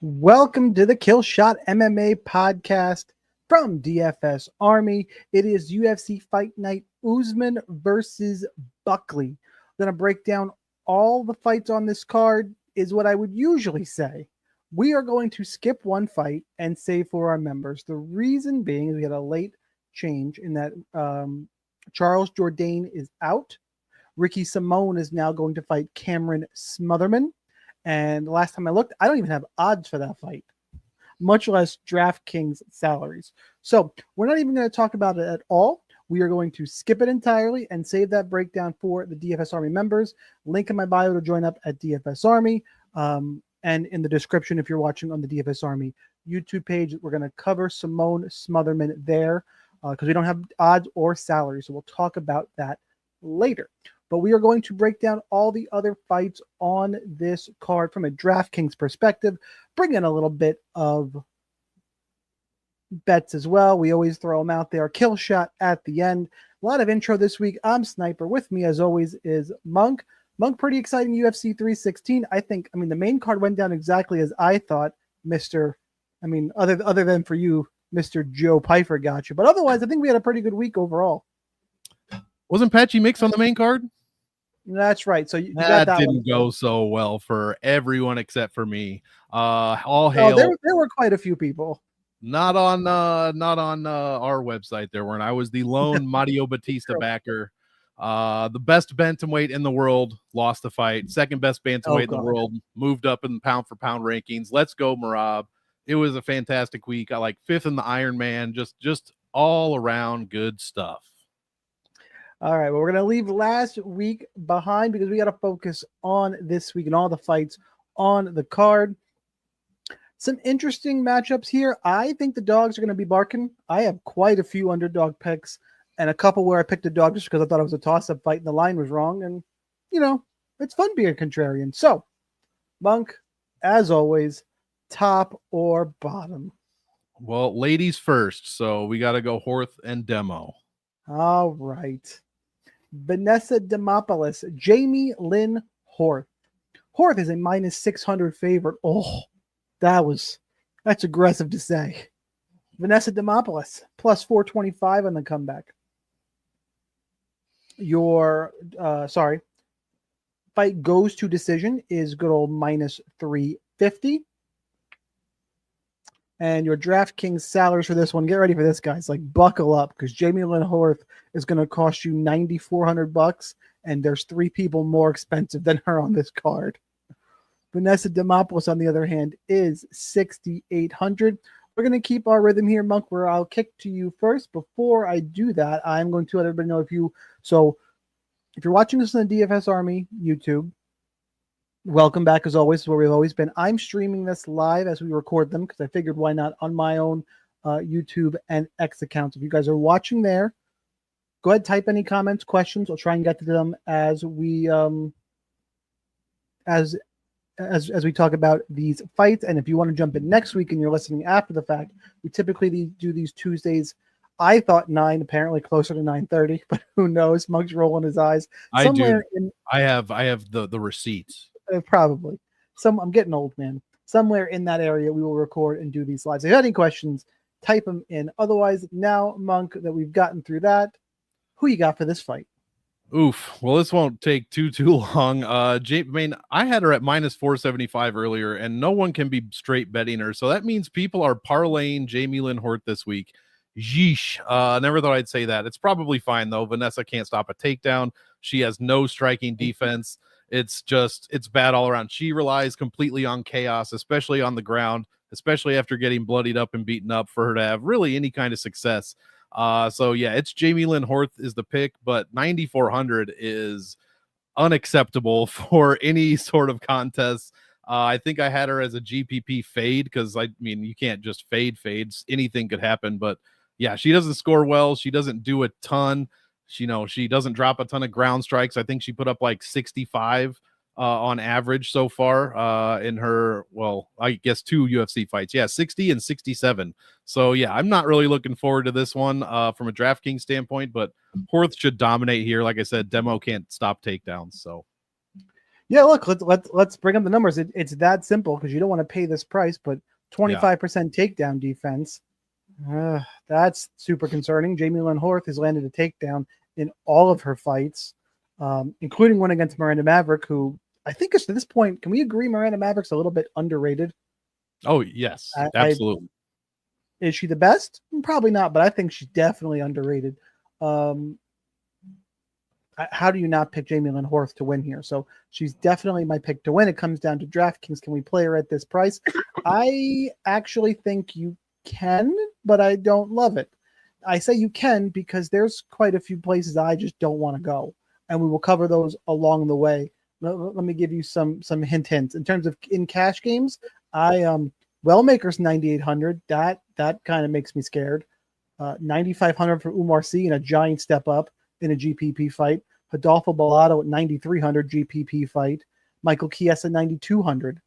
Welcome to the Killshot MMA podcast from DFS Army. It is UFC Fight Night Usman versus Buckley. I'm going to break down all the fights on this card, is what I would usually say. We are going to skip one fight and save for our members. The reason being is we had a late change in that Charles Jourdain is out. Ricky Simone is now going to fight Cameron Smotherman. And the last time I looked, I don't even have odds for that fight, much less DraftKings salaries. So we're not even going to talk about it at all. We are going to skip it entirely and save that breakdown for the DFS Army members. Link in my bio to join up at DFS Army. And in the description, if you're watching on the DFS Army YouTube page, we're going to cover Simone Smotherman there because we don't have odds or salaries. So we'll talk about that later. But we are going to break down all the other fights on this card from a DraftKings perspective, bring in a little bit of bets as well. We always throw them out there. Kill shot at the end. A lot of intro this week. I'm Sniper. With me, as always, is Monk. Monk, pretty exciting UFC 316. I mean, the main card went down exactly as I thought, other than for you, Mr. Joe Pfeiffer got you. But otherwise, I think we had a pretty good week overall. Wasn't Patchy Mix on the main card? That's right. So you got that didn't go so well for everyone except for me. All hail. There were quite a few people. Not on our website. There weren't. I was the lone Mario Batista backer. The best bantamweight in the world lost the fight. Second best bantamweight in the world moved up in pound for pound rankings. Let's go, Marab. It was a fantastic week. I like fifth in the Iron Man. Just all around good stuff. All right, well, we're going to leave last week behind because we got to focus on this week and all the fights on the card. Some interesting matchups here. I think the dogs are going to be barking. I have quite a few underdog picks and a couple where I picked a dog just because I thought it was a toss-up fight and the line was wrong. And, it's fun being a contrarian. So, Monk, as always, top or bottom? Well, ladies first. So we got to go Horth and Demo. All right. Vanessa Demopoulos, Jamie Lynn Horth. Horth is a minus 600 favorite. Oh, that's aggressive to say. Vanessa Demopoulos, plus 425 on the comeback. Your, fight goes to decision is good old minus 350. And your DraftKings salaries for this one, get ready for this, guys. Like, buckle up, because Jamie Lynn Horth is going to cost you $9,400, and there's three people more expensive than her on this card. Vanessa Demopoulos, on the other hand, is $6,800. We're going to keep our rhythm here, Monk, where I'll kick to you first. Before I do that, I'm going to let everybody know if you're watching this on the DFS Army YouTube, welcome back, as always, where we've always been. I'm streaming this live as we record them because I figured why not on my own YouTube and X accounts. If you guys are watching there, go ahead, type any comments, questions. I'll try and get to them as we as we talk about these fights. And if you want to jump in next week and you're listening after the fact, we typically do these Tuesdays. I thought 9, apparently closer to 9:30, but who knows? Monk's rolling his eyes. I do. I have the receipts. Probably. I'm getting old, man. Somewhere in that area, we will record and do these lives. If you have any questions, type them in. Otherwise, now, Monk, that we've gotten through that, who you got for this fight? Oof. Well, this won't take too long. I had her at minus 475 earlier, and no one can be straight betting her. So that means people are parlaying Jamie Lynn Horth this week. Yeesh. Never thought I'd say that. It's probably fine, though. Vanessa can't stop a takedown. She has no striking defense. It's bad all around. She relies completely on chaos, especially on the ground, especially after getting bloodied up and beaten up, for her to have really any kind of success. So yeah, it's Jamie Lynn Horth is the pick, but 9,400 is unacceptable for any sort of contest. I think I had her as a GPP fade because you can't just fades. Anything could happen, but yeah, she doesn't score well. She doesn't do a ton. She doesn't drop a ton of ground strikes. I think she put up like 65 on average so far in her, I guess 2 UFC fights. Yeah, 60 and 67. So yeah, I'm not really looking forward to this one from a DraftKings standpoint, but Horth should dominate here. Like I said, Demo can't stop takedowns. So Yeah, look, let's bring up the numbers. It's that simple because you don't want to pay this price, but 25% takedown defense. That's super concerning. Jamie Lynn Horth has landed a takedown in all of her fights, including one against Miranda Maverick, who I think is, to this point, can we agree Miranda Maverick's a little bit underrated? Oh, yes, absolutely. Is she the best? Probably not, but I think she's definitely underrated. How do you not pick Jamie Lynn Horth to win here? So she's definitely my pick to win. It comes down to DraftKings. Can we play her at this price? I actually think you can, but I don't love it. I say you can because there's quite a few places I just don't want to go, and we will cover those along the way. Let me give you some hints. In terms of in cash games, Wellmaker's 9,800. That kind of makes me scared. 9,500 for Umar C in a giant step up in a GPP fight. Adolfo Bellato at 9,300 GPP fight. Michael Chiesa 9,200.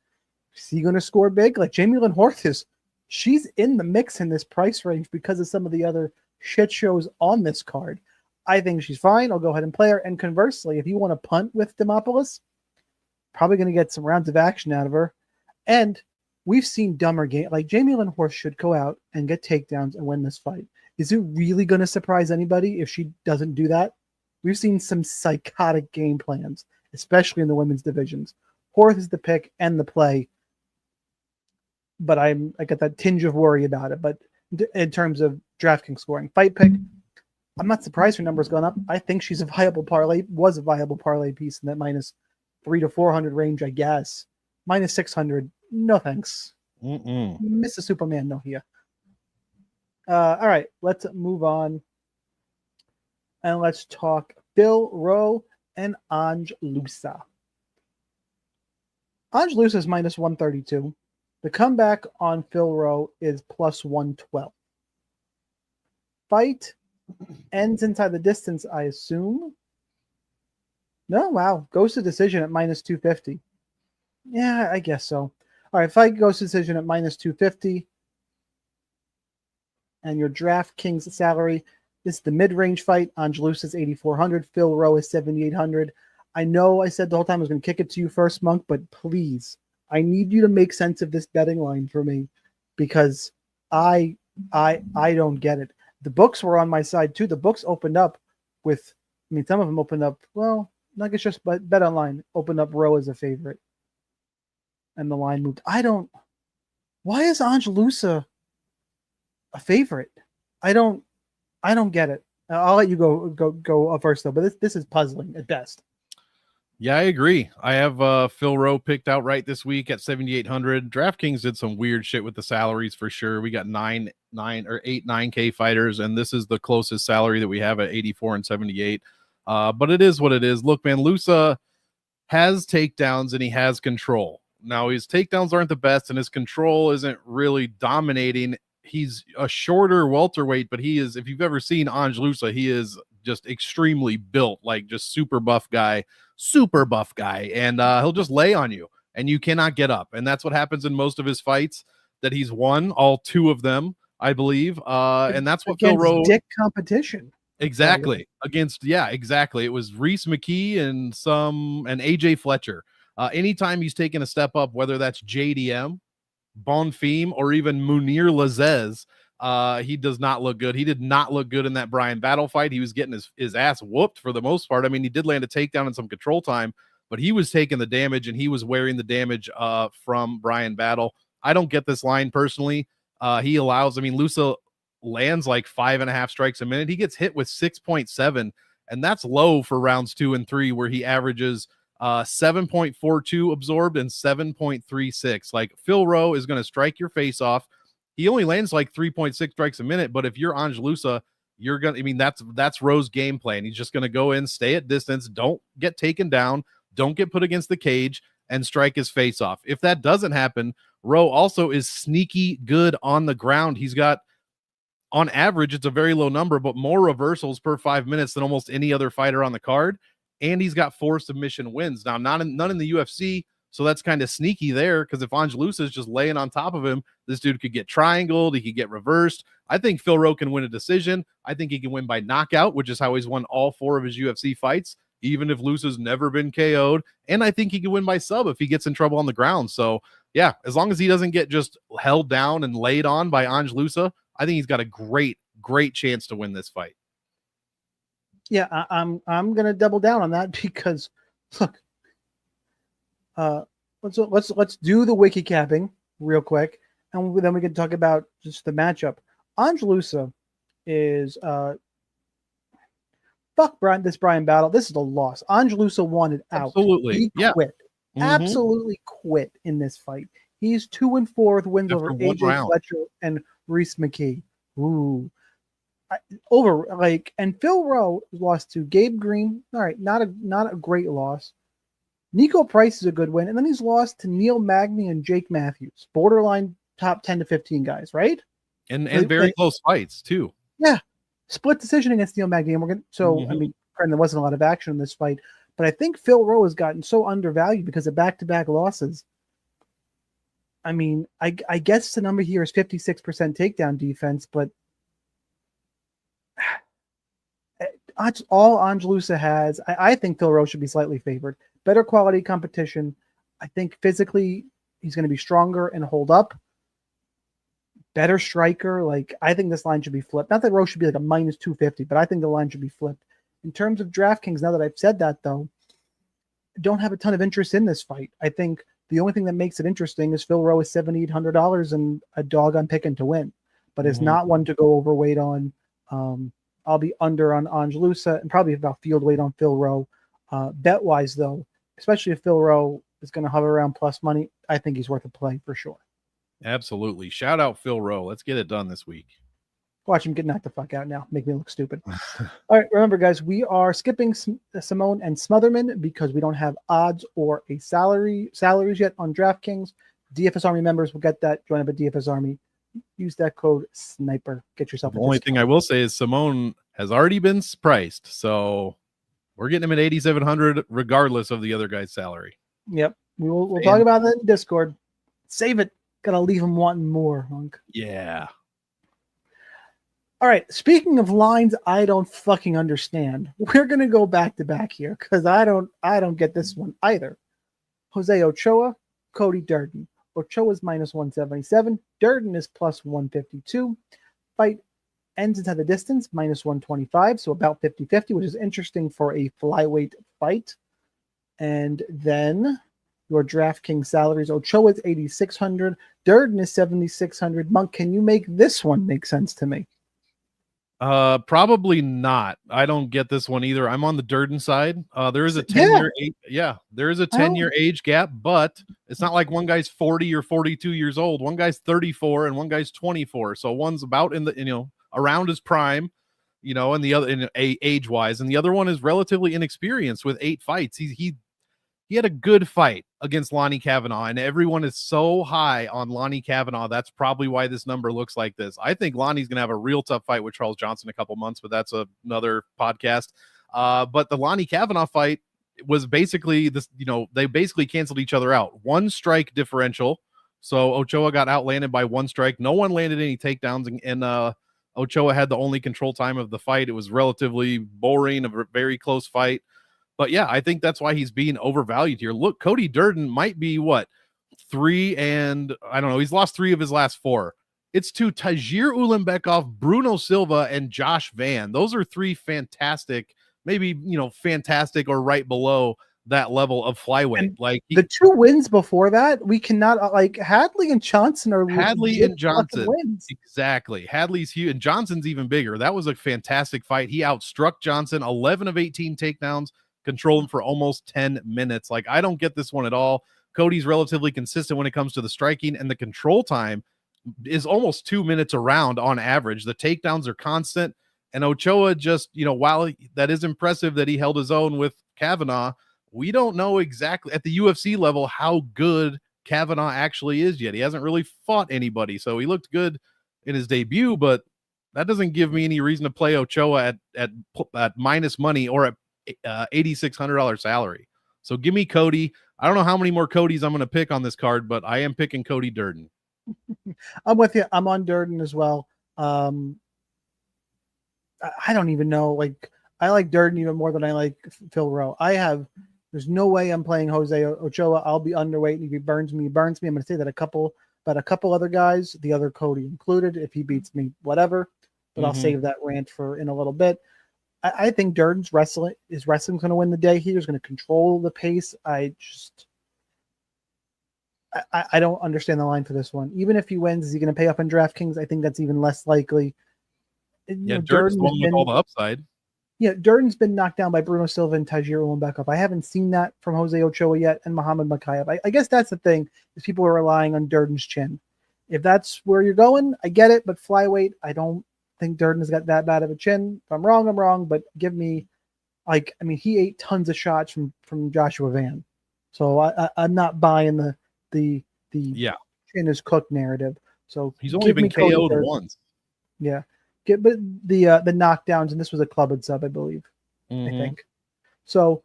Is he going to score big? Like Jamie Lynn Horth she's in the mix in this price range because of some of the other shit shows on this card. I think she's fine. I'll go ahead and play her. And conversely, if you want to punt with Demopoulos, probably going to get some rounds of action out of her. And we've seen dumber game. Like Jamie Lynn Horth should go out and get takedowns and win this fight. Is it really going to surprise anybody if she doesn't do that? We've seen some psychotic game plans, especially in the women's divisions. Horth is the pick and the play, but I got that tinge of worry about it. But in terms of DraftKings scoring, fight pick, I'm not surprised her number's gone up. I think she's a viable parlay piece in that minus 300 to 400 range, I guess. Minus 600, no thanks. Mr. Superman, no here. All right, let's move on. And let's talk Phil Rowe and Loosa. Loosa is minus 132. The comeback on Phil Rowe is plus 112. Fight ends inside the distance, I assume. No, wow. Goes to decision at minus 250. Yeah, I guess so. All right, fight goes to decision at minus 250. And your DraftKings salary, this is the mid-range fight. Loosa is 8,400. Phil Rowe is 7,800. I know I said the whole time I was going to kick it to you first, Monk, but please, I need you to make sense of this betting line for me because I don't get it. The books were on my side too. The books opened up with, some of them opened up, well, not just Bet Online opened up Rowe as a favorite. And the line moved. Why is Loosa a favorite? I don't get it. I'll let you go first though, but this is puzzling at best. Yeah, I agree. I have Phil Rowe picked out right this week at 7,800. DraftKings did some weird shit with the salaries for sure. We got 9K fighters, and this is the closest salary that we have at 84 and 78. But it is what it is. Look, man, Loosa has takedowns and he has control. Now his takedowns aren't the best, and his control isn't really dominating. He's a shorter welterweight, but he is, if you've ever seen Loosa, he is just extremely built, like just super buff guy, and he'll just lay on you and you cannot get up. And that's what happens in most of his fights that he's won, all two of them, I believe. And that's what Phil Rowe dick competition. Exactly. Exactly. It was Reese McGee and AJ Fletcher. Anytime he's taken a step up, whether that's JDM, Bonfim, or even Munir Lazez, he does not look good. He did not look good in that Brian Battle fight. He was getting his ass whooped for the most part. I mean, he did land a takedown and some control time, but he was taking the damage and he was wearing the damage from Brian Battle. I don't get this line personally. Loosa lands like 5.5 strikes a minute. He gets hit with 6.7, and that's low for rounds 2 and 3, where he averages 7.42 absorbed and 7.36. Like, Phil Rowe is going to strike your face off. He only lands like 3.6 strikes a minute, but if you're Loosa, you're going to, that's Rowe's game plan. He's just going to go in, stay at distance, don't get taken down, don't get put against the cage, and strike his face off. If that doesn't happen, Rowe also is sneaky good on the ground. He's got, on average, it's a very low number, but more reversals per 5 minutes than almost any other fighter on the card. And he's got 4 submission wins. Now, none in the UFC, so that's kind of sneaky there, because if Loosa is just laying on top of him, this dude could get triangled, he could get reversed. I think Phil Rowe can win a decision. I think he can win by knockout, which is how he's won all 4 of his UFC fights. even if Loosa's never been KO'd. And I think he can win by sub if he gets in trouble on the ground. So yeah, as long as he doesn't get just held down and laid on by Ange Loosa, I think he's got a great chance to win this fight. Yeah, I'm gonna double down on that because look, let's do the wiki capping real quick, and then we can talk about just the matchup. Ange Loosa is fuck Brian battle. This is a loss. Ange Loosa wanted out. Absolutely, he quit. Absolutely quit in this fight. He's 2-4 with wins over AJ Fletcher and Reese McGee. Ooh. And Phil Rowe lost to Gabe Green. All right, not a great loss. Nico Price is a good win, and then he's lost to Neil Magny and Jake Matthews, borderline top 10 to 15 guys, right? And very close fights too. Yeah, split decision against Neil Magny, and we're gonna. I mean, there wasn't a lot of action in this fight, but I think Phil Rowe has gotten so undervalued because of back-to-back losses. I mean, I guess the number here is 56% takedown defense, but all Ange Loosa has, I think Phil Rowe should be slightly favored. Better quality competition. I think physically he's going to be stronger and hold up. Better striker. Like, I think this line should be flipped. Not that Rowe should be like a minus 250, but I think the line should be flipped. In terms of DraftKings, now that I've said that, though, I don't have a ton of interest in this fight. I think the only thing that makes it interesting is Phil Rowe is $7,800 and a dog I'm picking to win, but it's not one to go overweight on. I'll be under on Ange Loosa and probably about field weight on Phil Rowe. Bet wise, though, especially if Phil Rowe is going to hover around plus money, I think he's worth a play for sure. Absolutely. Shout out Phil Rowe. Let's get it done this week. Watch him get knocked the fuck out now. Make me look stupid. All right. Remember, guys, we are skipping Simone and Smotherman because we don't have odds or a salaries yet on DraftKings. DFS Army members will get that. Join up at DFS Army. Use that code SNIPER. Get yourself the only thing I will say is Simone has already been priced. So we're getting him at 8,700 regardless of the other guy's salary. Yep. We'll talk about that in Discord. Save it. Gotta leave him wanting more, Hunk. Yeah. All right. Speaking of lines I don't fucking understand, we're gonna go back to back here because I don't get this one either. Jose Ochoa, Cody Durden. Ochoa's minus 177. Durden is plus 152. Fight ends inside the distance, minus 125, so about 50-50, which is interesting for a flyweight fight. And then your DraftKings salaries, Ochoa is 8,600. Durden is 7,600. Monk, can you make this one make sense to me? Probably not. I don't get this one either. I'm on the Durden side. There is a 10-year there is a 10-year age gap, but it's not like one guy's 40 or 42 years old. One guy's 34 and one guy's 24. So one's about in the, around his prime, and the other age wise, and the other one is relatively inexperienced with 8 fights. He had a good fight against Lonnie Kavanaugh, and everyone is so high on Lonnie Kavanaugh. That's probably why this number looks like this. I think Lonnie's going to have a real tough fight with Charles Johnson in a couple months, but that's another podcast. But the Lonnie Kavanaugh fight was basically this, they basically canceled each other out. 1 strike differential. So Ochoa got outlanded by 1 strike. No one landed any takedowns, and Ochoa had the only control time of the fight. It was relatively boring, a very close fight. But yeah, I think that's why he's being overvalued here. Look, Cody Durden might be 3 and I don't know. He's lost 3 of his last 4. It's to Tajir Ulanbekov, Bruno Silva, and Josh Van. Those are 3 fantastic, maybe, fantastic or right below that level of flyweight. And the 2 wins before that, we cannot Hadley and Johnson are Hadley and Johnson wins. Exactly. Hadley's huge and Johnson's even bigger. That was a fantastic fight. He outstruck Johnson, 11 of 18 takedowns. Control him for almost 10 minutes. I don't get this one at all. Cody's relatively consistent when it comes to the striking, and the control time is almost 2 minutes around on average. The takedowns are constant, and Ochoa just, while that is impressive that he held his own with Kavanaugh, we don't know exactly at the UFC level how good Kavanaugh actually is yet. He hasn't really fought anybody, so he looked good in his debut, but that doesn't give me any reason to play Ochoa at minus money or at $8,600 salary. So give me Cody. I don't know how many more Codys I'm going to pick on this card, but I am picking Cody Durden. I'm with you. I'm on Durden as well. I don't even know. I like Durden even more than I like Phil Rowe. There's no way I'm playing Jose Ochoa. I'll be underweight, and if he burns me, he burns me. I'm going to say that about a couple other guys, the other Cody included. If he beats me, whatever. But I'll save that rant for in a little bit. I think Durden's wrestling going to win the day here. He's going to control the pace. I don't understand the line for this one. Even if he wins, is he going to pay up on DraftKings? I think that's even less likely. Yeah, Durden's the one with all the upside. Yeah, Durden's been knocked down by Bruno Silva and Tajir Ulanbekov. I haven't seen that from Jose Ochoa yet and Muhammad Makayev. I guess that's the thing, is people are relying on Durden's chin. If that's where you're going, I get it, but flyweight, I don't think Durden has got that bad of a chin. If I'm wrong, but give me, he ate tons of shots from Joshua Van. So I'm not buying the chin is cooked narrative. So he's only been KO'd once. Yeah. But the knockdowns, and this was a club and sub, I believe. I think. So,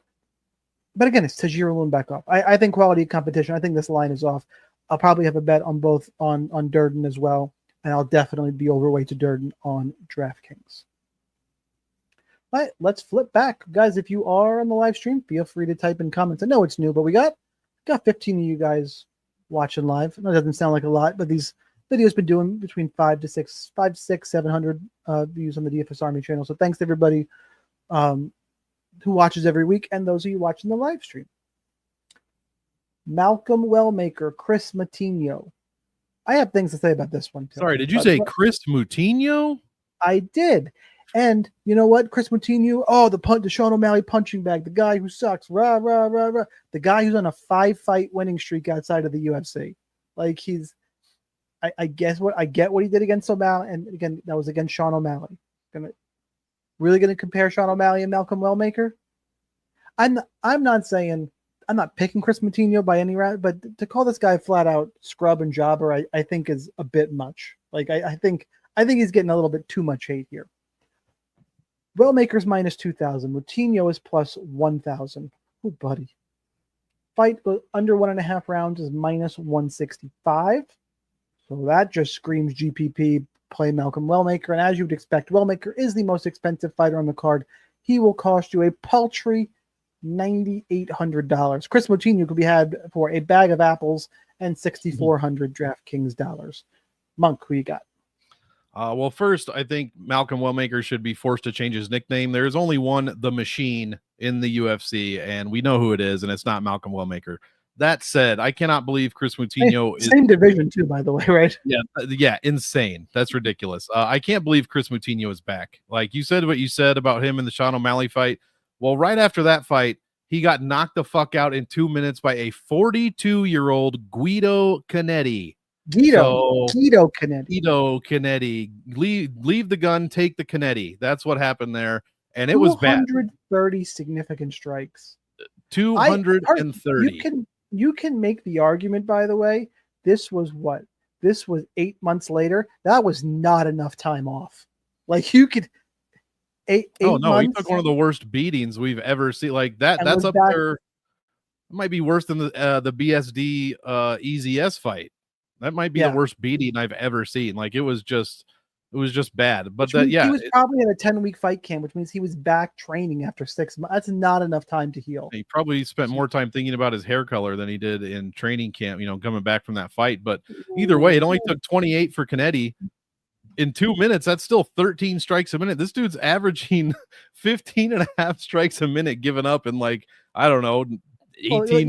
but again, it's Tajir Ulanbekov. I think quality competition. I think this line is off. I'll probably have a bet on both on Durden as well, and I'll definitely be overweight to Durden on DraftKings. All right, let's flip back, guys. If you are on the live stream, feel free to type in comments. I know it's new, but we got 15 of you guys watching live. I know it doesn't sound like a lot, but these video's been doing between 700 views on the DFS Army channel. So thanks to everybody who watches every week and those of you watching the live stream. Malcolm Wellmaker, Chris Moutinho. I have things to say about this one too. Sorry, did you say Chris Moutinho? I did. And you know what? Chris Moutinho, the Sean O'Malley punching bag, the guy who sucks, rah, rah, rah, rah. The guy who's on a 5-fight winning streak outside of the UFC. Like I get what he did against O'Malley, and again, that was against Sean O'Malley. Really gonna compare Sean O'Malley and Malcolm Wellmaker? I'm not picking Chris Moutinho by any route, but to call this guy flat out scrub and jobber, I think is a bit much. Like I think he's getting a little bit too much hate here. Wellmaker's minus 2,000. Moutinho is plus 1,000. Oh, buddy. Fight under 1.5 rounds is minus 165. So that just screams GPP, play Malcolm Wellmaker. And as you would expect, Wellmaker is the most expensive fighter on the card. He will cost you a paltry $9,800. Chris Moutinho could be had for a bag of apples and 6,400 DraftKings dollars. Monk, who you got? Well, first, I think Malcolm Wellmaker should be forced to change his nickname. There's only one The Machine in the UFC, and we know who it is, and it's not Malcolm Wellmaker. That said, I cannot believe Chris Moutinho is same division too, by the way, right? Yeah, insane. That's ridiculous. I can't believe Chris Moutinho is back. Like you said, what you said about him in the Sean O'Malley fight. Well, right after that fight, he got knocked the fuck out in 2 minutes by a 42-year-old Guido Canetti. Guido Canetti. Leave the gun, take the Canetti. That's what happened there, and it was bad. 230 significant strikes. 230. You can make the argument, by the way, this was 8 months later. That was not enough time off. Like you could eight months, he took one of the worst beatings we've ever seen. Like that's up there. It might be worse than the BSD EZS fight. That might be the worst beating I've ever seen. Like it was just bad. But he was probably in a 10-week fight camp, which means he was back training after 6 months. That's not enough time to heal. He probably spent more time thinking about his hair color than he did in training camp, coming back from that fight. But either way, it only took 28 for Canetti. In 2 minutes, that's still 13 strikes a minute. This dude's averaging 15 and a half strikes a minute given up in 18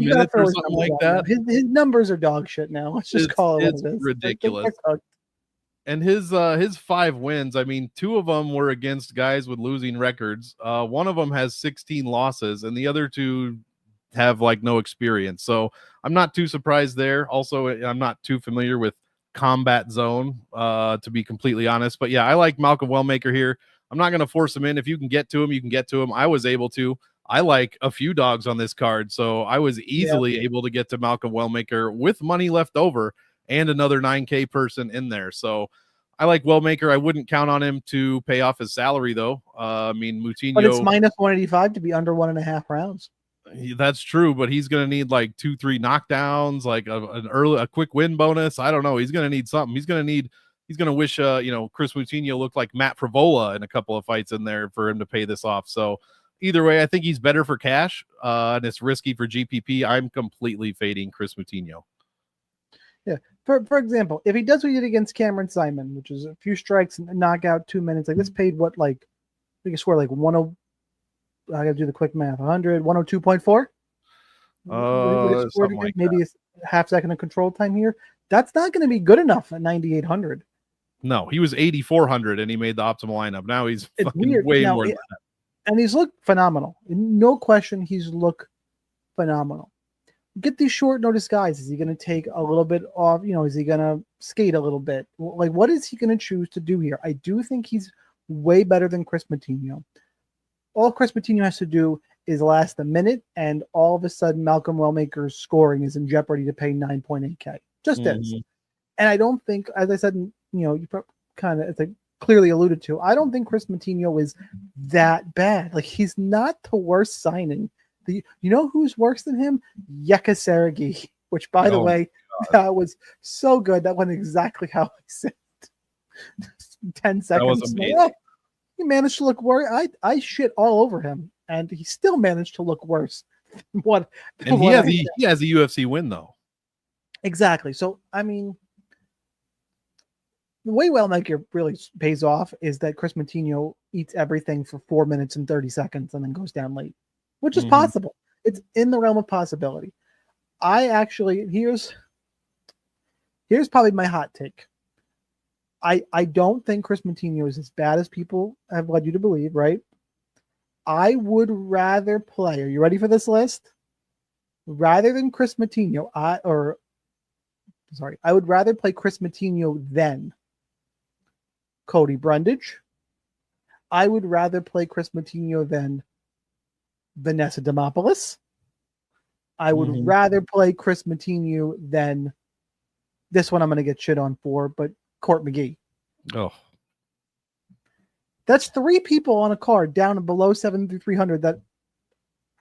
minutes or something like that. His numbers are dog shit now. Let's just call it what it is. Ridiculous. And his 5 wins, 2 of them were against guys with losing records. One of them has 16 losses, and the other 2 have no experience. So I'm not too surprised there. Also, I'm not too familiar with Combat Zone, to be completely honest. But yeah, I like Malcolm Wellmaker here. I'm not going to force him in. If you can get to him, you can get to him. I was able to. I like a few dogs on this card, so I was easily able to get to Malcolm Wellmaker with money left over and another 9K person in there. So I like Wellmaker. I wouldn't count on him to pay off his salary, though. Moutinho. But it's minus 185 to be under 1.5 rounds. That's true, but he's going to need 2-3 knockdowns, a quick win bonus. I don't know. He's going to need something. He's going to need he's going to wish, Chris Moutinho looked like Matt Frivola in a couple of fights in there for him to pay this off. So either way, I think he's better for cash, and it's risky for GPP. I'm completely fading Chris Moutinho. Yeah. For example, if he does what he did against Cameron Simon, which is a few strikes and knockout 2 minutes, like this paid what, like, I think he scored like 10. I got to do the quick math. 102.4. Something like maybe a half second of control time here. That's not going to be good enough at 9,800. No, he was 8,400 and he made the optimal lineup. Now he's weird. Way more than that. And he's looked phenomenal. No question, he's looked phenomenal. Get these short notice guys. Is he going to take a little bit off? Is he going to skate a little bit? Like, what is he going to choose to do here? I do think he's way better than Chris Moutinho. All Chris Moutinho has to do is last a minute, and all of a sudden Malcolm Wellmaker's scoring is in jeopardy to pay 9.8K. Just is. And I don't think, as I said, you kind of, it's like clearly alluded to, I don't think Chris Moutinho is that bad. Like, he's not the worst signing. You know who's worse than him? Yekasaragi, which, by the way, that was so good. That went exactly how I said. 10 seconds. That was amazing. He managed to look worse. I shit all over him, and he still managed to look worse. He has a UFC win, though. Exactly. So, I mean, the way Wellmaker really pays off is that Chris Moutinho eats everything for 4 minutes and 30 seconds and then goes down late, which is possible. It's in the realm of possibility. Here's probably my hot take. I don't think Chris Moutinho is as bad as people have led you to believe, right? I would rather play, are you ready for this list? Rather than Chris Moutinho, I would rather play Chris Moutinho than Cody Brundage. I would rather play Chris Moutinho than Vanessa Demopoulos. I would rather play Chris Moutinho than this one I'm going to get shit on for, but Court McGee. Oh. That's 3 people on a card down and below 7,300 that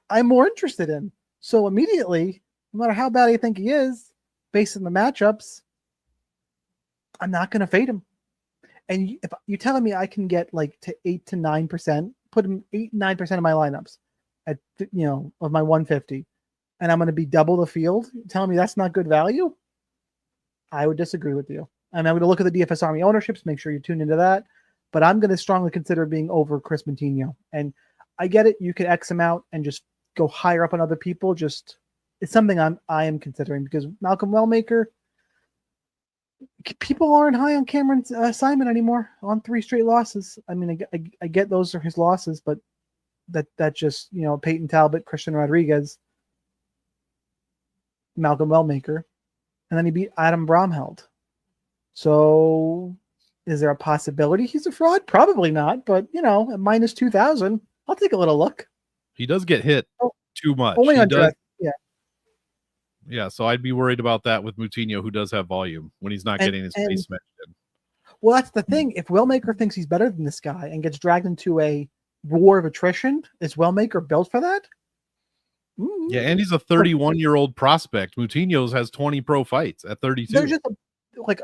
I'm more interested in. So immediately, no matter how bad I think he is, based on the matchups, I'm not going to fade him. And if you're telling me I can get like to 8 to 9%, put him 8-9% of my lineups at of my 150, and I'm going to be double the field, telling me that's not good value, I would disagree with you. And I'm going to look at the DFS Army ownerships, make sure you tune into that. But I'm going to strongly consider being over Chris Moutinho. And I get it. You could X him out and just go higher up on other people. It's something I am considering, because Malcolm Wellmaker, people aren't high on Cameron Simon anymore on 3 straight losses. I mean, I get those are his losses, but that just, Peyton Talbot, Christian Rodriguez, Malcolm Wellmaker, and then he beat Adam Bromheld. So is there a possibility he's a fraud? Probably not, but at minus 2,000, I'll take a little look. He does get hit too much. Only on does. Yeah. Yeah, so I'd be worried about that with Moutinho, who does have volume when he's not getting his face smashed in. Well, that's the thing. If Wellmaker thinks he's better than this guy and gets dragged into a war of attrition, is Wellmaker built for that? Yeah, and he's a 31-year-old prospect. Moutinho's has 20 pro fights at 32. There's just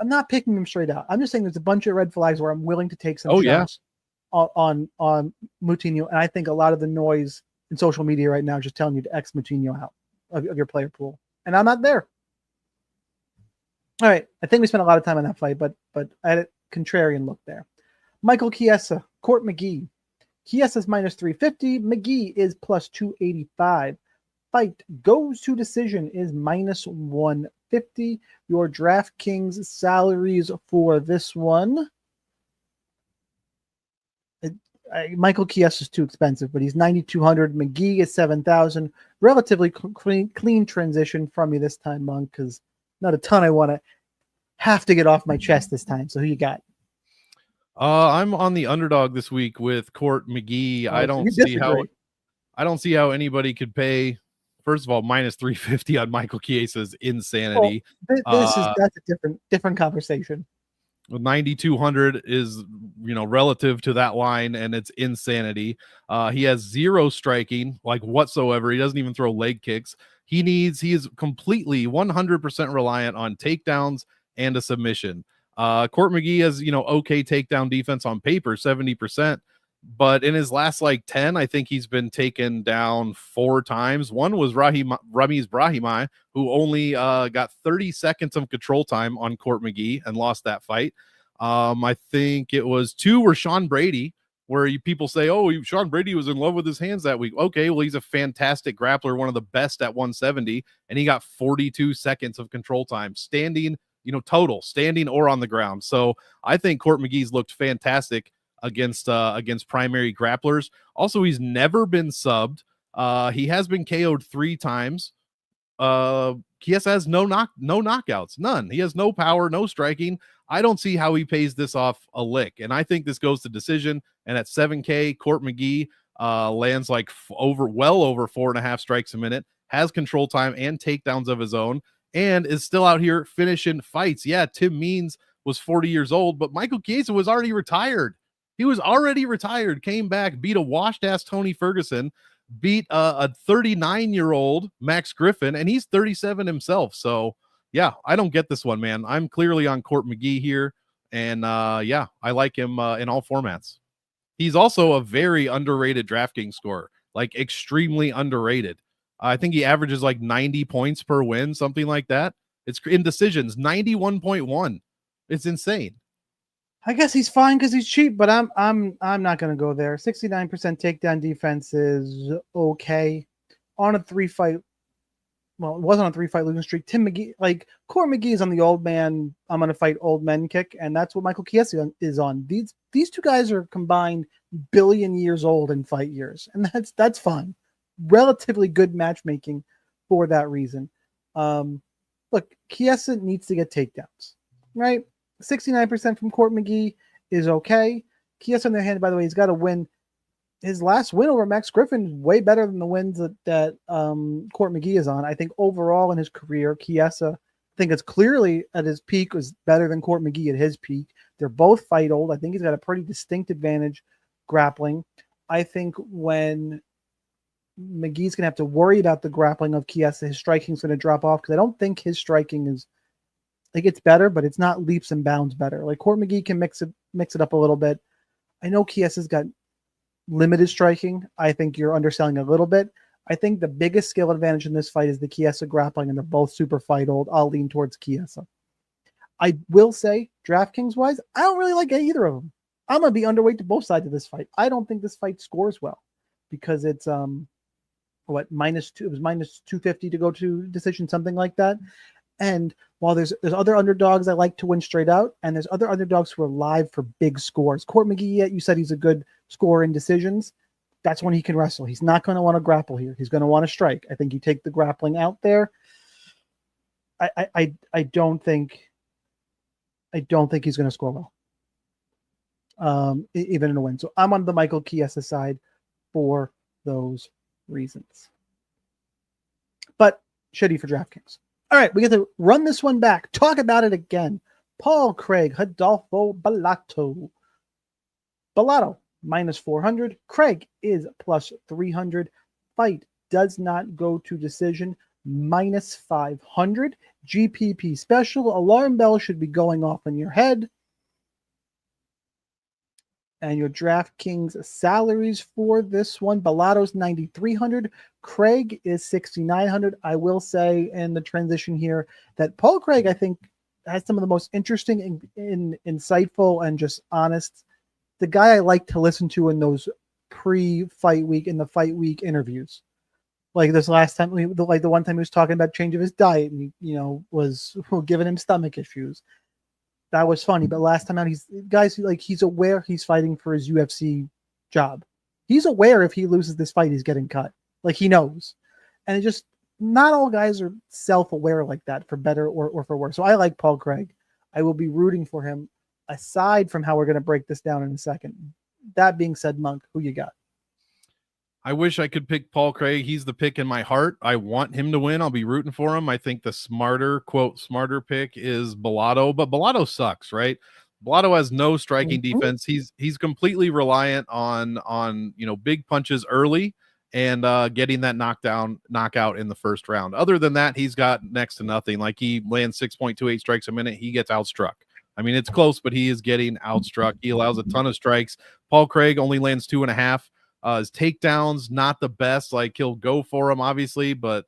I'm not picking him straight out. I'm just saying there's a bunch of red flags where I'm willing to take some shots on Moutinho, and I think a lot of the noise in social media right now is just telling you to X Moutinho out of your player pool, and I'm not there. All right, I think we spent a lot of time on that fight, but I had a contrarian look there. Michael Chiesa, Court McGee. Chiesa's minus 350. McGee is plus 285. Fight goes to decision is minus 150. Your DraftKings salaries for this one. Michael Chiesa is too expensive, but he's 9,200. McGee is 7,000. Relatively clean transition from you this time, Monk, because not a ton I want to have to get off my chest this time. So who you got? I'm on the underdog this week with Court McGee. I don't see how anybody could pay. First of all, minus 350 on Michael Chiesa's insanity. Well, that's a different conversation. 9,200 is relative to that line, and it's insanity. He has 0 striking whatsoever. He doesn't even throw leg kicks. He is completely 100% reliant on takedowns and a submission. Court McGee has, okay takedown defense on paper, 70%. But in his last 10, I think he's been taken down 4 times. One was Ramiz Brahimaj, who only got 30 seconds of control time on Court McGee and lost that fight. I think it was 2 were Sean Brady, where people say, oh, Sean Brady was in love with his hands that week. Okay, well, he's a fantastic grappler, one of the best at 170, and he got 42 seconds of control time, standing, total, standing or on the ground. So I think Court McGee's looked fantastic against primary grapplers. Also, he's never been subbed. He has been KO'd 3 times. Chiesa has no knockouts, none. He has no power, no striking. I don't see how he pays this off a lick. And I think this goes to decision. And at 7K, Court McGee lands well over 4.5 strikes a minute, has control time and takedowns of his own, and is still out here finishing fights. Yeah, Tim Means was 40 years old, but Michael Chiesa was already retired. He was already retired, came back, beat a washed-ass Tony Ferguson, beat a 39-year-old Max Griffin, and he's 37 himself. So, yeah, I don't get this one, man. I'm clearly on Court McGee here, and I like him in all formats. He's also a very underrated DraftKings scorer, extremely underrated. I think he averages 90 points per win, something like that. It's in decisions, 91.1. It's insane. I guess he's fine because he's cheap, but I'm not going to go there. 69% takedown defense is okay. On a 3-fight, well, it wasn't on a 3-fight losing streak. Tim McGee, Court McGee is on the old man, I'm going to fight old men kick, and that's what Michael Chiesa is on. These 2 guys are combined billion years old in fight years, and that's fine. Relatively good matchmaking for that reason. Look, Chiesa needs to get takedowns, right? 69% from Court McGee is okay. Chiesa, on the other hand, by the way, he's got to win. His last win over Max Griffin is way better than the wins that Court McGee is on. I think overall in his career, Chiesa, I think it's clearly at his peak, was better than Court McGee at his peak. They're both fight old. I think he's got a pretty distinct advantage grappling. I think when McGee's going to have to worry about the grappling of Chiesa, his striking's going to drop off, because I don't think his striking is, it's better, but it's not leaps and bounds better. Court McGee can mix it up a little bit. I know Chiesa's got limited striking. I think you're underselling a little bit. I think the biggest skill advantage in this fight is the Chiesa grappling, and they're both super fight old. I'll lean towards Chiesa. I will say, DraftKings wise, I don't really like either of them. I'm going to be underweight to both sides of this fight. I don't think this fight scores well, because it's -2. It was -250 to go to decision, something like that. And while there's other underdogs I like to win straight out, and there's other underdogs who are live for big scores. Court McGee, you said he's a good scorer in decisions. That's when he can wrestle. He's not going to want to grapple here. He's going to want to strike. I think you take the grappling out there. I don't think he's going to score well, even in a win. So I'm on the Michael Chiesa side for those reasons. But shitty for DraftKings. All right, we get to run this one back. Talk about it again. Paul Craig, Rodolfo Bellato. Bellato, -400. Craig is +300. Fight does not go to decision, -500. GPP special. Alarm bell should be going off in your head. And your DraftKings salaries for this one. Bellato's 9,300. Craig is 6,900. I will say in the transition here that Paul Craig, I think, has some of the most interesting and insightful and just honest. The guy I like to listen to in those pre-fight week, in the fight week interviews. Like this last time, the one time he was talking about change of his diet, and was giving him stomach issues. That was funny, but last time out, he's aware he's fighting for his UFC job. He's aware if he loses this fight, he's getting cut. He knows. And it just, not all guys are self-aware like that, for better or for worse. So I like Paul Craig. I will be rooting for him, aside from how we're going to break this down in a second. That being said, Monk, who you got? I wish I could pick Paul Craig. He's the pick in my heart. I want him to win. I'll be rooting for him. I think the smarter pick is Bellato, but Bellato sucks, right? Bellato has no striking defense. He's completely reliant on big punches early and getting that knockout in the first round. Other than that, he's got next to nothing. He lands 6.28 strikes a minute. He gets outstruck. I mean, it's close, but he is getting outstruck. He allows a ton of strikes. Paul Craig only lands 2.5. His takedowns, not the best. Like, he'll go for him, obviously, but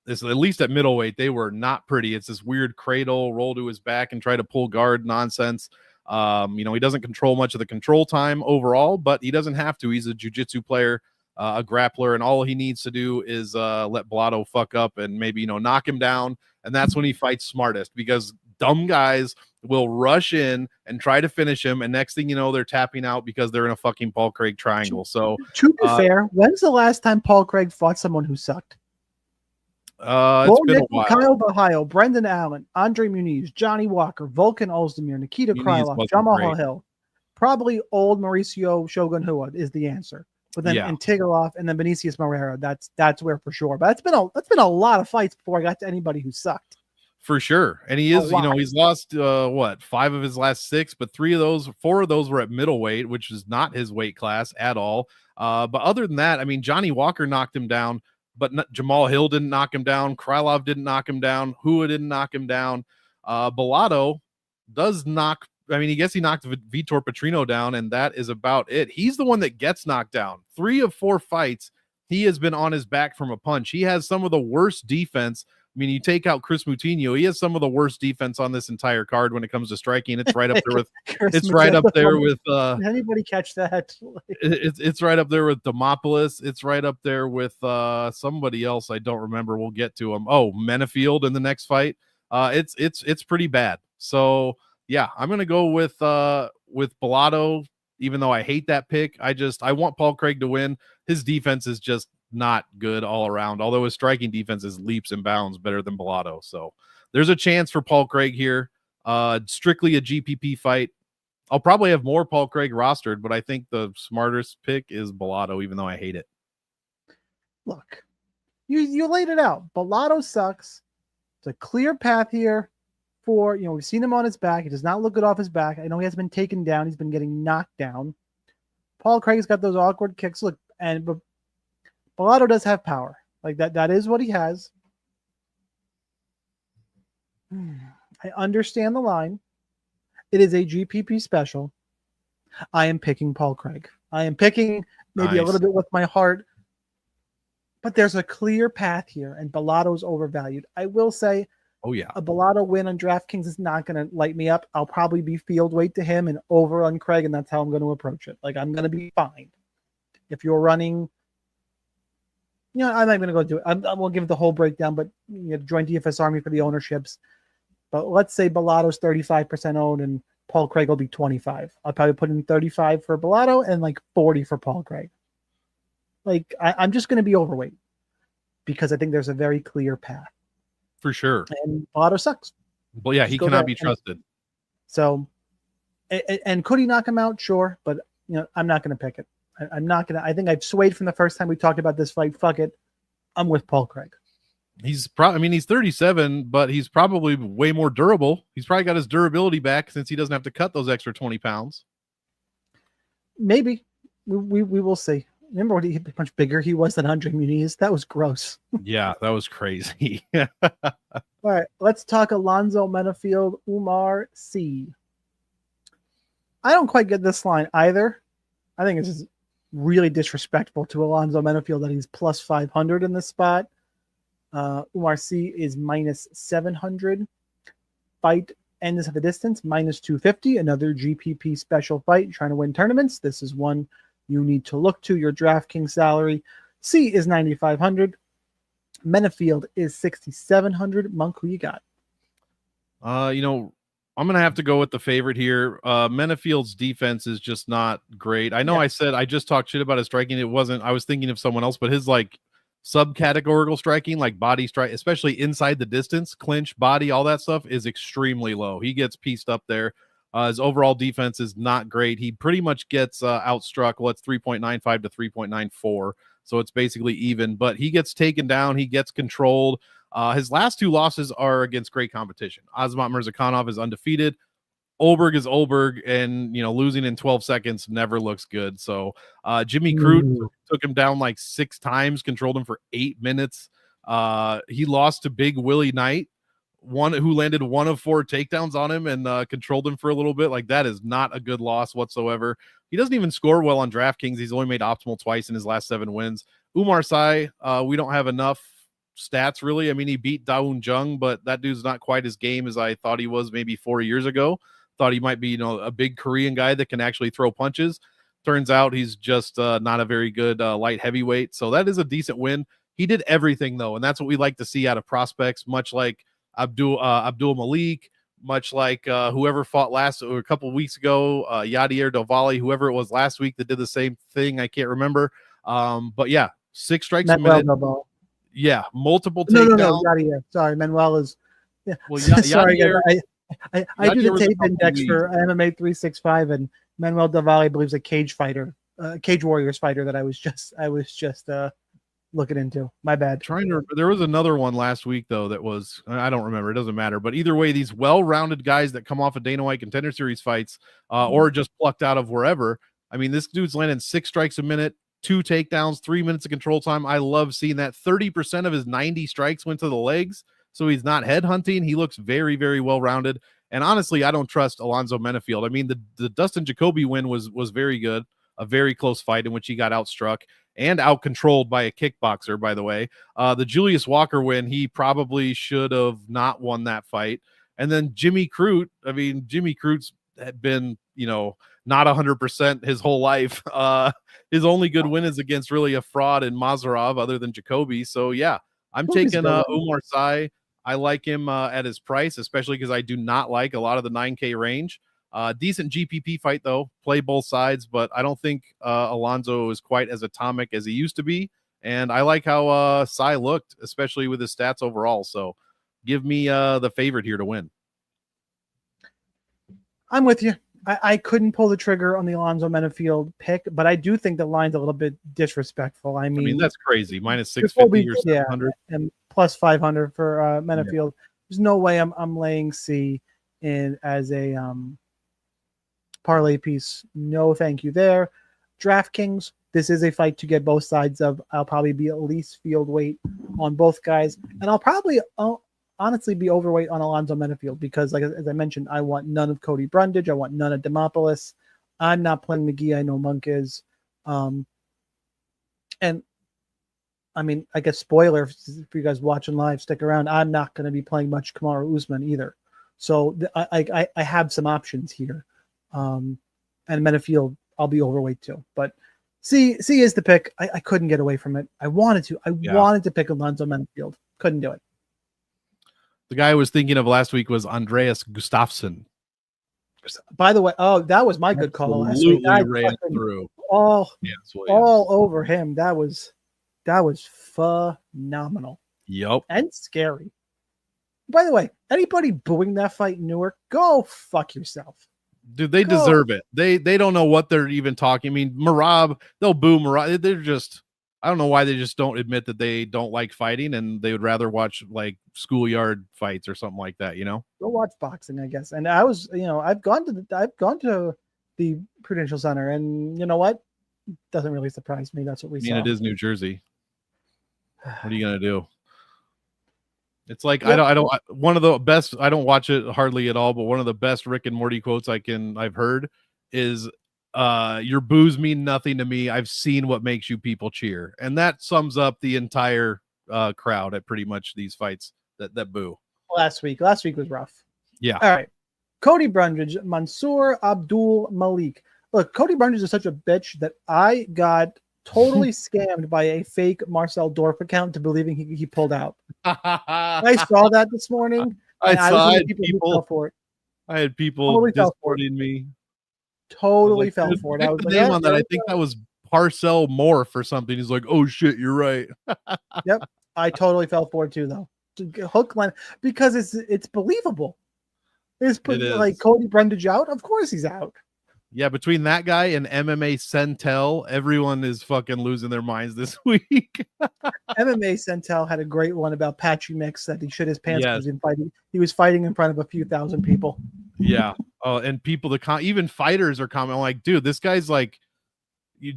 this, at least at middleweight, they were not pretty. It's this weird cradle, roll to his back and try to pull guard nonsense. He doesn't control much of the control time overall, but he doesn't have to. He's a jiu-jitsu player, a grappler, and all he needs to do is let Bellato fuck up and maybe, knock him down. And that's when he fights smartest, because dumb guys will rush in and try to finish him, and next thing you know, they're tapping out because they're in a fucking Paul Craig triangle. So to be fair, when's the last time Paul Craig fought someone who sucked? It's been a while. Kyle Bahio, Brendan Allen, Andre Muniz, Johnny Walker, Volkan Ozdemir, Nikita Krylov, Jamal Hill. Probably old Mauricio Shogun Hua is the answer. But then Antigolov and then Vinicius Moreira, that's where for sure. But that's been a lot of fights before I got to anybody who sucked. For sure. And he is, he's lost 5 of his last 6, but 4 of those were at middleweight, which is not his weight class at all. But other than that, I mean, Johnny Walker knocked him down, but Jamal Hill didn't knock him down. Krylov didn't knock him down. Hua didn't knock him down. Bellato does knock. I mean, he knocked Vitor Petrino down, and that is about it. He's the one that gets knocked down. 3 of 4 fights, he has been on his back from a punch. He has some of the worst defense. I mean, you take out Chris Moutinho, he has some of the worst defense on this entire card when it comes to striking. It's right up there with Did anybody catch that? It's right up there with Demopoulos. It's right up there with somebody else I don't remember. We'll get to him. Oh, Menifield in the next fight. It's pretty bad. So yeah, I'm gonna go with Bellato, even though I hate that pick. I want Paul Craig to win. His defense is just not good all around, although his striking defense is leaps and bounds better than Bellato. So there's a chance for Paul Craig here. Strictly a GPP fight. I'll probably have more Paul Craig rostered, but I think the smartest pick is Bellato, even though I hate it. Look, you laid it out. Bellato sucks. It's a clear path here for, we've seen him on his back. He does not look good off his back. I know he has been taken down. He's been getting knocked down. Paul Craig's got those awkward kicks. Look, but Bellato does have power. Like that is what he has. I understand the line. It is a GPP special. I am picking Paul Craig. I am picking maybe a little bit with my heart, but there's a clear path here, and Bellato's overvalued. I will say, a Bellato win on DraftKings is not going to light me up. I'll probably be field weight to him and over on Craig, and that's how I'm going to approach it. Like, I'm going to be fine. If you're running, I'm not going to go do it. I won't give it the whole breakdown, but join DFS Army for the ownerships. But let's say Bellato's 35% owned and Paul Craig will be 25. I'll probably put in 35 for Bellato and like 40 for Paul Craig. Like, I'm just going to be overweight because I think there's a very clear path. For sure. And Bellato sucks. Well, yeah, he cannot be trusted. So, and could he knock him out? Sure. But, I'm not going to pick it. I'm not going to. I think I've swayed from the first time we talked about this fight. Fuck it. I'm with Paul Craig. He's 37, but he's probably way more durable. He's probably got his durability back since he doesn't have to cut those extra 20 pounds. Maybe. We will see. Remember how much bigger he was than Andre Muniz? That was gross. Yeah, that was crazy. All right, let's talk Alonzo Menifield, Umar C. I don't quite get this line either. I think it's just really disrespectful to Alonzo Menifield that he's plus 500 in this spot. Umar C is minus 700. Fight ends at the distance, minus 250. Another GPP special fight. You're trying to win tournaments. This is one you need to look to. Your DraftKings salary. C is 9,500. Menifield is 6,700. Monk, who you got? I'm going to have to go with the favorite here. Menifield's defense is just not great. I know I said I just talked shit about his striking. It wasn't, I was thinking of someone else, but his like subcategorical striking, like body strike, especially inside the distance, clinch, body, all that stuff is extremely low. He gets pieced up there. His overall defense is not great. He pretty much gets outstruck. Well, it's 3.95 to 3.94. So it's basically even, but he gets taken down. He gets controlled. His last 2 losses are against great competition. Azamat Mirzakhanov is undefeated. Olberg is Olberg, and losing in 12 seconds never looks good. So Jimmy Crute took him down like 6 times, controlled him for 8 minutes. He lost to Big Willie Knight, who landed 1 of 4 takedowns on him and controlled him for a little bit. Like, that is not a good loss whatsoever. He doesn't even score well on DraftKings. He's only made optimal twice in his last 7 wins. Umar Sai, we don't have enough stats really. I mean, he beat Dawoon Jung, but that dude's not quite as game as I thought he was maybe 4 years ago. Thought he might be, a big Korean guy that can actually throw punches. Turns out he's just not a very good light heavyweight. So that is a decent win. He did everything though, and that's what we like to see out of prospects, much like Abdul-Malik, much like whoever fought last or a couple of weeks ago, Yadier Dovali, whoever it was last week that did the same thing. I can't remember. But yeah, 6 strikes a minute. Yeah, multiple takedowns. No, Yadier. Sorry, Manuel is. Yeah. Well, sorry, Yadier, I do the tape index for MMA 365, and Manuel Dovali believes a cage fighter, Cage Warriors fighter that I was just looking into. My bad. There was another one last week though that was, I don't remember. It doesn't matter. But either way, these well-rounded guys that come off of Dana White Contender Series fights, or just plucked out of wherever. I mean, this dude's landing 6 strikes a minute, 2 takedowns, 3 minutes of control time. I love seeing that. 30% of his 90 strikes went to the legs, so he's not head hunting. He looks very, very well-rounded. And honestly, I don't trust Alonzo Menifield. I mean, the Dustin Jacoby win was very good, a very close fight in which he got outstruck and out-controlled by a kickboxer, by the way. The Julius Walker win, he probably should have not won that fight. And then Jimmy Crute, I mean, Jimmy Crute's had been, not 100% his whole life. His only good win is against really a fraud in Mazarov other than Jacoby. So, yeah, I'm taking Umar Sai. I like him at his price, especially because I do not like a lot of the 9K range. Decent GPP fight, though. Play both sides, but I don't think Alonzo is quite as atomic as he used to be. And I like how Sai looked, especially with his stats overall. So give me the favorite here to win. I'm with you. I couldn't pull the trigger on the Alonzo Menifield pick, but I do think the line's a little bit disrespectful. I mean that's crazy. Minus 650 or 700. Yeah, and plus 500 for Menifield. Yeah. There's no way I'm laying C in as a parlay piece. No, thank you there. DraftKings, this is a fight to get both sides of. I'll probably be at least field weight on both guys, and I'll probably honestly be overweight on Alonzo Menifield because, like as I mentioned, I want none of Cody Brundage. I want none of Demopoulos. I'm not playing McGee. I know Monk is. And I mean, I guess spoiler for you guys watching live, stick around. I'm not going to be playing much Kamaru Usman either. So I have some options here. And Menifield, I'll be overweight too. But C is the pick. I couldn't get away from it. I wanted to. I wanted to pick Alonzo Menifield. Couldn't do it. The guy I was thinking of last week was Andreas Gustafsson. By the way, that was my good call last week. Ran through all over him. That was phenomenal. Yep. And scary. By the way, anybody booing that fight in Newark, go fuck yourself. Dude, they deserve it. They don't know what they're even talking. I mean, Marab, they'll boo Marab. They're just, I don't know why they just don't admit that they don't like fighting and they would rather watch like schoolyard fights or something like that, Go watch boxing, I guess. And I was, I've gone to the Prudential Center, and you know what? Doesn't really surprise me. That's what we saw. It is New Jersey. What are you gonna do? It's like I don't one of the best, I don't watch it hardly at all, but one of the best Rick and Morty quotes I've heard is your boos mean nothing to me. I've seen what makes you people cheer. And that sums up the entire crowd at pretty much these fights that boo. Last week was rough. Yeah. All right. Cody Brundage, Mansour Abdul-Malik. Look, Cody Brundage is such a bitch that I got totally scammed by a fake Marcel Dorf account to believing he pulled out. I saw that this morning. I had people totally disappointing me. Totally fell for it. I was the name on that. I think that was Parcel Morph or something. He's like, oh shit, you're right. Yep. I totally fell for it too, though. Hook line, because it's believable. It's like Cody Brundage out. Of course he's out. Yeah, between that guy and MMA Centel, everyone is fucking losing their minds this week. MMA Centel had a great one about Patchy Mix that he shit his pants because he was fighting in front of a few thousand people. Yeah. Oh, and people, even fighters are commenting like, dude, this guy's like,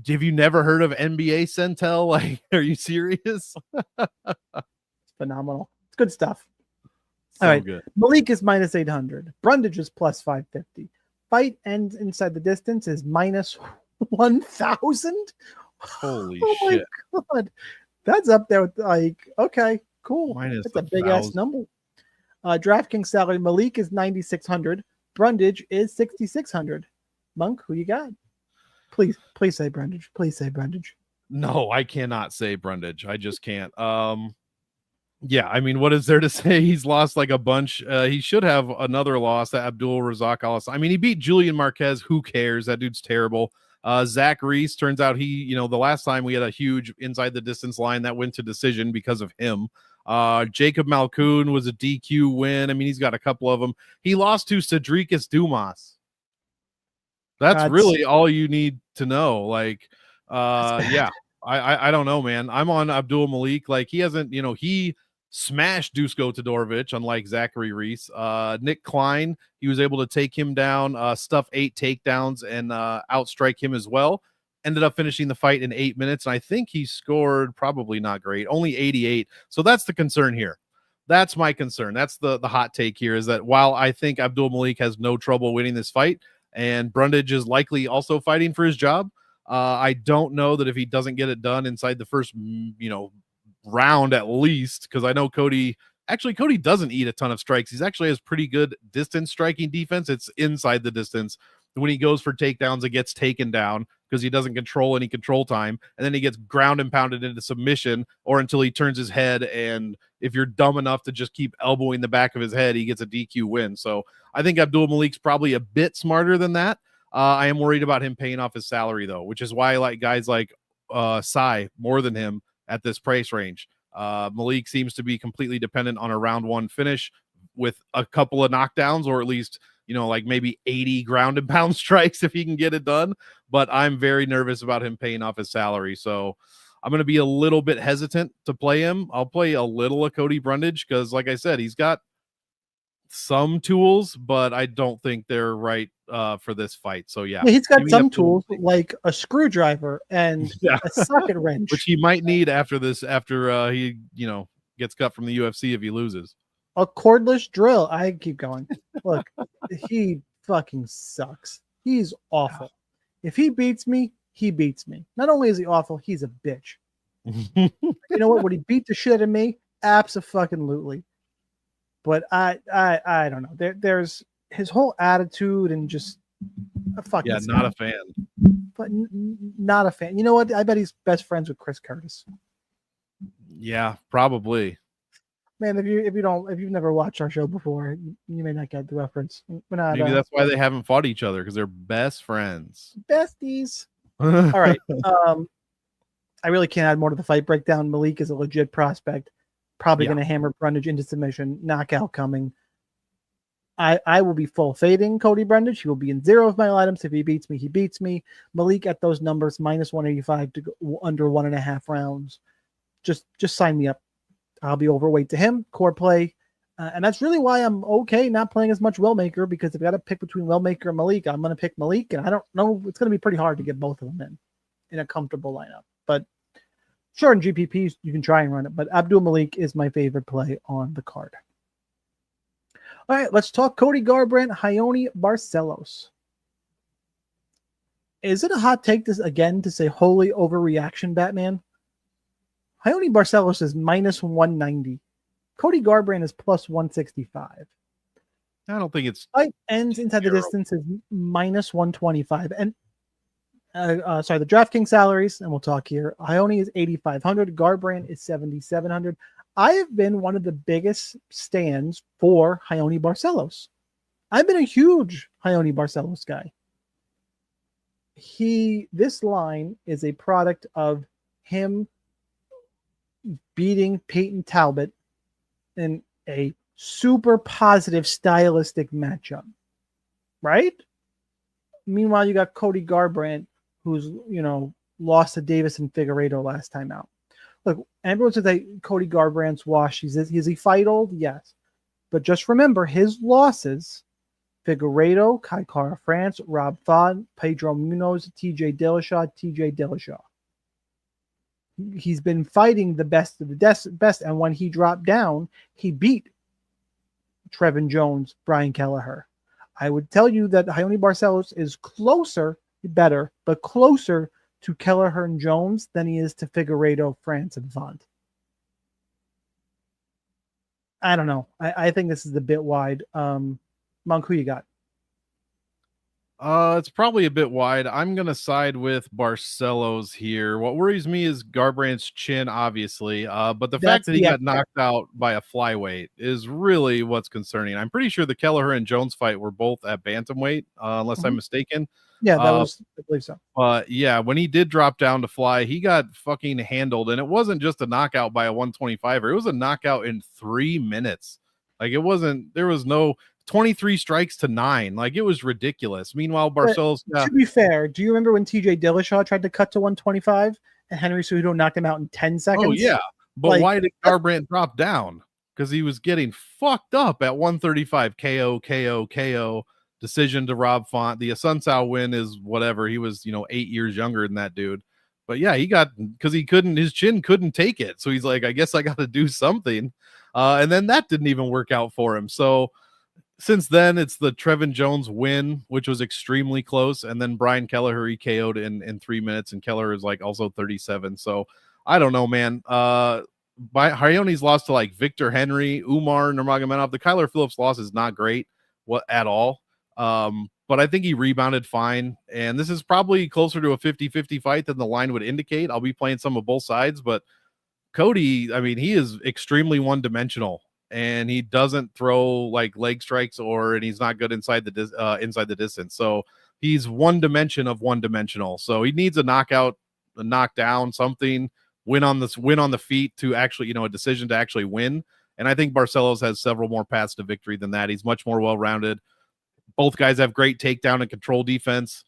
have you never heard of NBA Centel? Like, are you serious? It's phenomenal. It's good stuff. All right. good. Malik is minus 800. Brundage is plus 550. Fight ends inside the distance is minus 1,000. Holy Oh shit. my God. That's up there with like, okay, cool. Minus That's a big ass 1,000. number. DraftKings salary, Malik is 9,600. Brundage is 6,600. Monk, who you got? Please say Brundage. Please say Brundage. No, I cannot say Brundage. I just can't. Yeah, I mean, what is there to say? He's lost like a bunch. He should have another loss, that Abdul Razak Al. I mean, he beat Julian Marquez. Who cares? That dude's terrible. Zach Reese, turns out he, the last time we had a huge inside the distance line that went to decision because of him. Jacob Malkoun was a DQ win. I mean, he's got a couple of them. He lost to Cedricus Dumas. That's really all you need to know. Like, yeah, I don't know, man. I'm on Abdul-Malik. Like, he hasn't, he smashed Dusko Todorovic, unlike Zachary Reese. Nick Klein, he was able to take him down, stuff 8 takedowns, and outstrike him as well. Ended up finishing the fight in 8 minutes, and I think he scored probably not great, only 88. So that's the concern here. That's my concern. That's the hot take here, is that while I think Abdul-Malik has no trouble winning this fight, and Brundage is likely also fighting for his job, I don't know that if he doesn't get it done inside the first, round at least, because I know Cody doesn't eat a ton of strikes. He's actually has pretty good distance striking defense. It's inside the distance. When he goes for takedowns, it gets taken down because he doesn't control any control time, and then he gets ground and pounded into submission, or until he turns his head, and if you're dumb enough to just keep elbowing the back of his head, he gets a DQ win. So I think Abdul-Malik's probably a bit smarter than that. I am worried about him paying off his salary, though, which is why I like guys like Sai more than him at this price range. Malik seems to be completely dependent on a round one finish with a couple of knockdowns, or at least, like maybe 80 ground and pound strikes if he can get it done. But I'm very nervous about him paying off his salary. So I'm going to be a little bit hesitant to play him. I'll play a little of Cody Brundage because, like I said, he's got some tools, but I don't think they're right for this fight. So yeah, he's got some tools like a screwdriver and a socket wrench, which he might need after he gets cut from the UFC if he loses. A cordless drill. I keep going. Look, he fucking sucks. He's awful. If he beats me, he beats me. Not only is he awful, he's a bitch. You know what? Would he beat the shit out of me? Absolutely. But I don't know. There's his whole attitude and just a fucking not a fan. But not a fan. You know what? I bet he's best friends with Chris Curtis. Yeah, probably. Man, if you've never watched our show before, you may not get the reference. Maybe that's why they haven't fought each other, because they're best friends. Besties. All right. I really can't add more to the fight breakdown. Malik is a legit prospect. Probably going to hammer Brundage into submission. Knockout coming. I will be full fading Cody Brundage. He will be in 0 of my items. If he beats me, he beats me. Malik at those numbers, minus 185 to go under 1.5 rounds. Just sign me up. I'll be overweight to him. Core play. And that's really why I'm okay not playing as much Wellmaker, because if I got to pick between Wellmaker and Malik, I'm going to pick Malik. And I don't know. It's going to be pretty hard to get both of them in a comfortable lineup. But sure, in GPPs, you can try and run it. But Abdul-Malik is my favorite play on the card. All right, let's talk Cody Garbrandt, Raoni Barcelos. Is it a hot take this again to say holy overreaction, Batman? Raoni Barcelos is minus 190. Cody Garbrandt is plus 165. I don't think it's fight ends inside the distance is minus 125. And sorry, the DraftKings salaries, and we'll talk here. Raoni is 8,500. Garbrandt is 7,700. I have been one of the biggest stands for Raoni Barcelos. I've been a huge Raoni Barcelos guy. This line is a product of him beating Peyton Talbot in a super positive stylistic matchup, right? Meanwhile, you got Cody Garbrandt, who's, lost to Davis and Figueiredo last time out. Look, everyone says that Cody Garbrandt's washed. Is he fight old? Yes. But just remember his losses: Figueiredo, Kai Kara France, Rob Font, Pedro Munoz, TJ Dillashaw. He's been fighting the best of the best, and when he dropped down, he beat Trevin Jones, Brian Kelleher. I would tell you that Raoni Barcelos is better, but closer to Kelleher and Jones than he is to Figueiredo, France, and Font. I don't know. I think this is a bit wide. Monk, who you got? It's probably a bit wide. I'm going to side with Barcelos here. What worries me is Garbrandt's chin, obviously. But the fact that he got knocked out by a flyweight is really what's concerning. I'm pretty sure the Kelleher and Jones fight were both at bantamweight, unless I'm mistaken. Yeah, that was, I believe so. But yeah, when he did drop down to fly, he got fucking handled. And it wasn't just a knockout by a 125er. It was a knockout in 3 minutes. Like there was no 23 strikes to 9. Like, it was ridiculous. Meanwhile, Barcelos. To be fair, do you remember when TJ Dillashaw tried to cut to 125 and Henry Cejudo knocked him out in 10 seconds? Oh, yeah. But why did Garbrandt drop down? Because he was getting fucked up at 135. KO. Decision to Rob Font. The Asuncao win is whatever. He was, 8 years younger than that dude. But yeah, he got, because his chin couldn't take it. So he's like, I guess I got to do something. And then that didn't even work out for him. So since then, it's the Trevin Jones win, which was extremely close. And then Brian Kelleher, he KO'd in 3 minutes. And Kelleher is like also 37. So I don't know, man. Raoni's lost to like Victor Henry, Umar Nurmagomedov. The Kyler Phillips loss is not great at all. But I think he rebounded fine. And this is probably closer to a 50-50 fight than the line would indicate. I'll be playing some of both sides, but Cody, I mean, he is extremely one-dimensional, and he doesn't throw like leg strikes and he's not good inside the distance. So he's one dimensional. So he needs a knockout, a knockdown, something, win on the feet to actually, a decision to actually win. And I think Barcelos has several more paths to victory than that. He's much more well-rounded. Both guys have great takedown and control defense.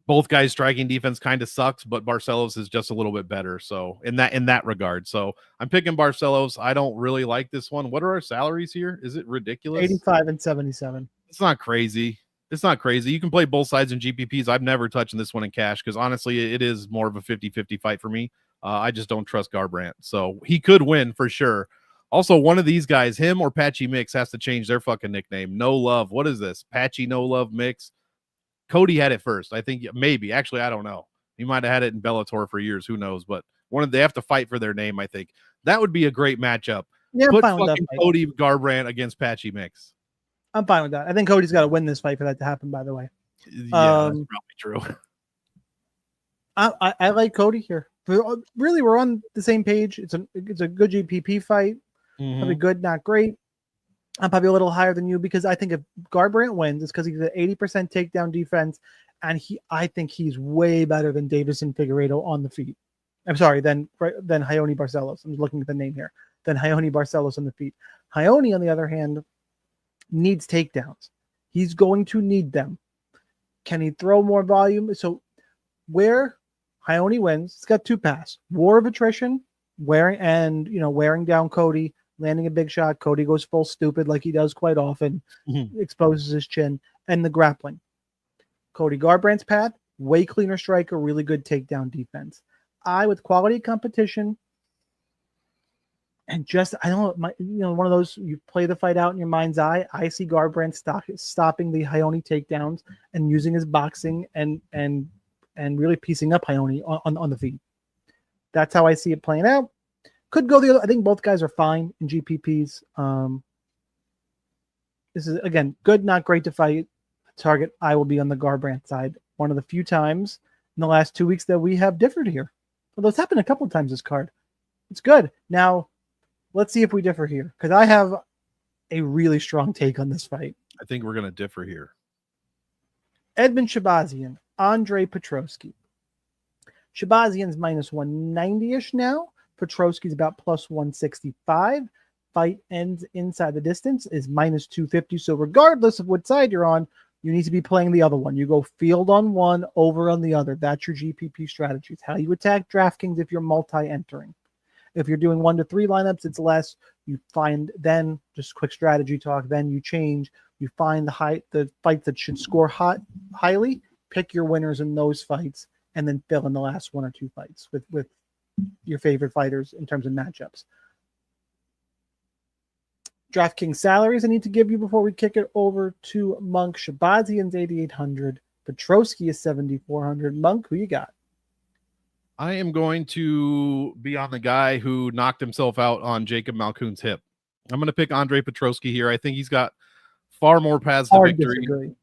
Both guys' striking defense kind of sucks, but Barcelos is just a little bit better. So in that regard, so I'm picking Barcelos. I don't really like this one. What are our salaries here? Is it ridiculous? 85 and 77. It's not crazy. You can play both sides in GPPs. I've never touched this one in cash because honestly, it is more of a 50-50 fight for me. I just don't trust Garbrandt. So he could win for sure. Also, one of these guys, him or Patchy Mix, has to change their fucking nickname. No Love. What is this? Patchy No Love Mix. Cody had it first. I think maybe. Actually, I don't know. He might have had it in Bellator for years. Who knows? But they have to fight for their name, I think. That would be a great matchup. Yeah, put fucking Cody Garbrandt against Patchy Mix. I'm fine with that. I think Cody's got to win this fight for that to happen, by the way. Yeah, that's probably true. I like Cody here. Really, we're on the same page. It's a good GPP fight. Probably good, not great. I'm probably a little higher than you because I think if Garbrandt wins, it's because he's at 80% takedown defense, and I think he's way better than Davison Figueiredo on the feet. I'm sorry, than Raoni Barcelos. I'm looking at the name here. Than Raoni Barcelos on the feet. Raoni, on the other hand, needs takedowns. He's going to need them. Can he throw more volume? So where Raoni wins, it's got two paths: war of attrition, wearing down Cody, landing a big shot. Cody goes full stupid like he does quite often, exposes his chin, and the grappling. Cody Garbrandt's path, way cleaner striker, really good takedown defense. With quality competition, and I don't know, one of those, you play the fight out in your mind's eye. I see Garbrandt stopping the Raoni takedowns and using his boxing and really piecing up Raoni on the feet. That's how I see it playing out. Could go the other. I think both guys are fine in GPPs. This is, again, good, not great to fight. Target, I will be on the Garbrandt side. One of the few times in the last 2 weeks that we have differed here. Although it's happened a couple of times this card. It's good. Now, let's see if we differ here, because I have a really strong take on this fight. I think we're going to differ here. Edmund Shahbazyan, Andre Petroski. Shahbazyan's minus 190-ish now. Petroski's about plus 165. Fight ends inside the distance is minus 250. So regardless of what side you're on, you need to be playing the other one. You go field on one, over on the other. That's your GPP strategy. It's how you attack DraftKings if you're multi-entering. If you're doing 1 to 3 lineups, it's less. You find, then just quick strategy talk, then you change. You find the fights that should score highly, pick your winners in those fights, and then fill in the last 1 or 2 fights with your favorite fighters in terms of matchups. DraftKings salaries I need to give you before we kick it over to Monk. Shahbazyan's 8,800. Petroski is 7,400. Monk, who you got? I am going to be on the guy who knocked himself out on Jacob Malkoun's hip. I'm going to pick Andre Petroski here. I think he's got far more paths to victory.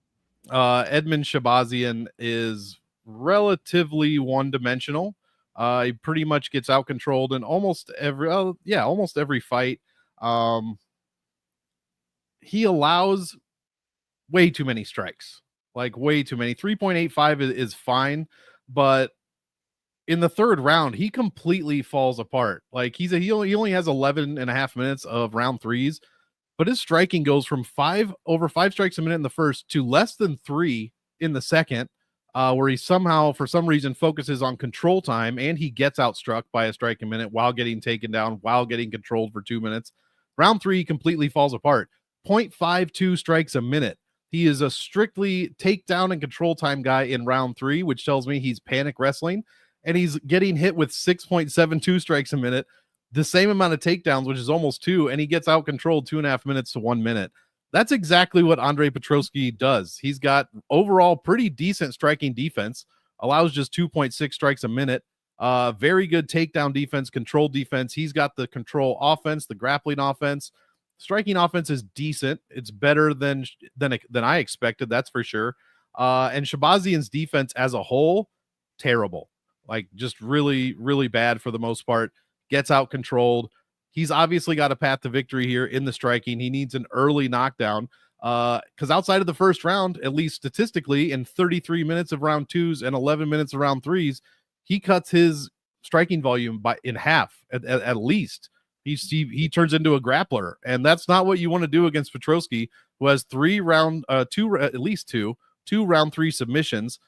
Edmund Shahbazyan is relatively one-dimensional. He pretty much gets out-controlled in almost every fight. He allows way too many strikes, like way too many. 3.85 is fine, but in the third round, he completely falls apart. Like he only has 11 and a half minutes of round threes, but his striking goes from over 5 strikes a minute in the first to less than 3 in the second, where he somehow, for some reason, focuses on control time, and he gets outstruck by a strike a minute while getting taken down, while getting controlled for 2 minutes. Round 3 completely falls apart. 0.52 strikes a minute. He is a strictly takedown and control time guy in round 3, which tells me he's panic wrestling, and he's getting hit with 6.72 strikes a minute, the same amount of takedowns, which is almost 2, and he gets out controlled 2.5 minutes to 1 minute. That's exactly what Andre Petroski does. He's got overall pretty decent striking defense, allows just 2.6 strikes a minute, very good takedown defense, control defense. He's got the control offense, the grappling offense. Striking offense is decent. It's better than I expected, that's for sure. And Shahbazyan's defense as a whole, terrible. Like just really, really bad for the most part. Gets out controlled. He's obviously got a path to victory here in the striking. He needs an early knockdown because outside of the first round, at least statistically, in 33 minutes of round 2s and 11 minutes of round 3s, he cuts his striking volume in half at least. He turns into a grappler, and that's not what you want to do against Petroski, who has at least two round 3 submissions,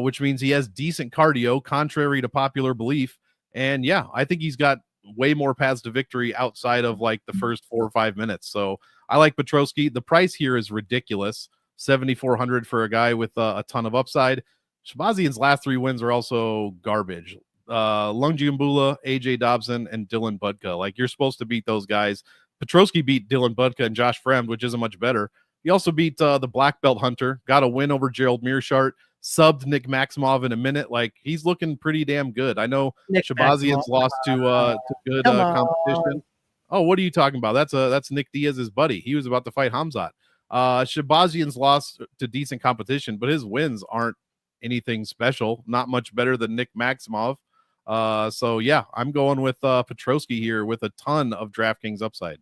which means he has decent cardio, contrary to popular belief. And yeah, I think he's got way more paths to victory outside of like the first 4 or 5 minutes. So I like Petroski. The price here is ridiculous, 7,400 for a guy with a ton of upside. Shahbazyan's last 3 wins are also garbage. Lungiambula, AJ Dobson, and Dylan Budka. Like, you're supposed to beat those guys. Petroski beat Dylan Budka and Josh Fremd, which isn't much better. He also beat the black belt Hunter, got a win over Gerald Mearshart, subbed Nick Maximov in a minute. Like, he's looking pretty damn good. I know Shahbazyan's lost to good competition. Oh, what are you talking about? That's Nick Diaz's buddy. He was about to fight Hamzat. Shahbazyan's lost to decent competition, but his wins aren't anything special. Not much better than Nick Maximov. So yeah, I'm going with Petroski here with a ton of DraftKings upside.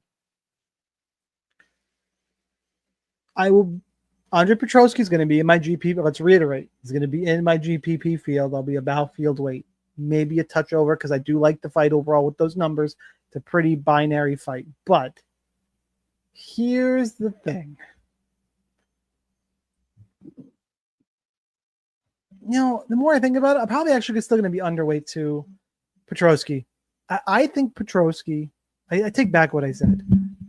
Andre Petroski is going to be in my GPP. Let's reiterate. He's going to be in my GPP field. I'll be about field weight, maybe a touch over, because I do like the fight overall with those numbers. It's a pretty binary fight. But here's the thing. You know, the more I think about it, I'm probably actually still going to be underweight to Petroski. I think Petroski, I take back what I said.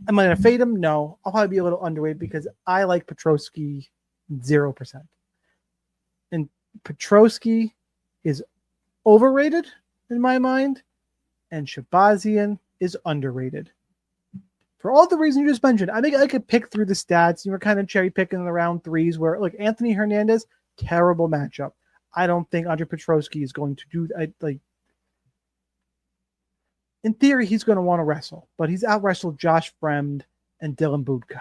Am I going to fade him? No. I'll probably be a little underweight because I like Petroski 0%. And Petroski is overrated in my mind, and Shahbazyan is underrated. For all the reasons you just mentioned, I think I could pick through the stats. You were kind of cherry picking in the round 3s where, like, Anthony Hernandez, terrible matchup. I don't think Andre Petroski is going to do like. In theory, he's going to want to wrestle, but he's out wrestled Josh Fremd and Dylan Budka.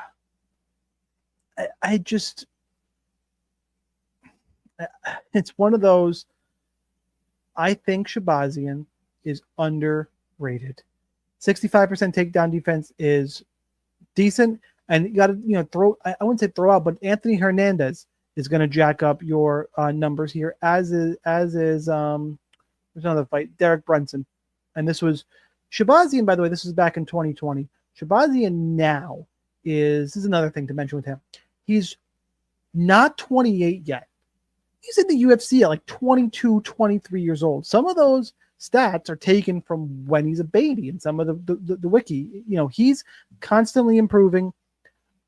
It's one of those. I think Shahbazyan is underrated. 65% takedown defense is decent, and you got to throw. I wouldn't say throw out, but Anthony Hernandez is going to jack up your numbers here, as is there's another fight, Derek Brunson, and this was Shahbazyan. By the way, this was back in 2020. Shahbazyan now this is another thing to mention with him. He's not 28 yet. He's in the UFC at like 22, 23 years old. Some of those stats are taken from when he's a baby, and some of the wiki. He's constantly improving.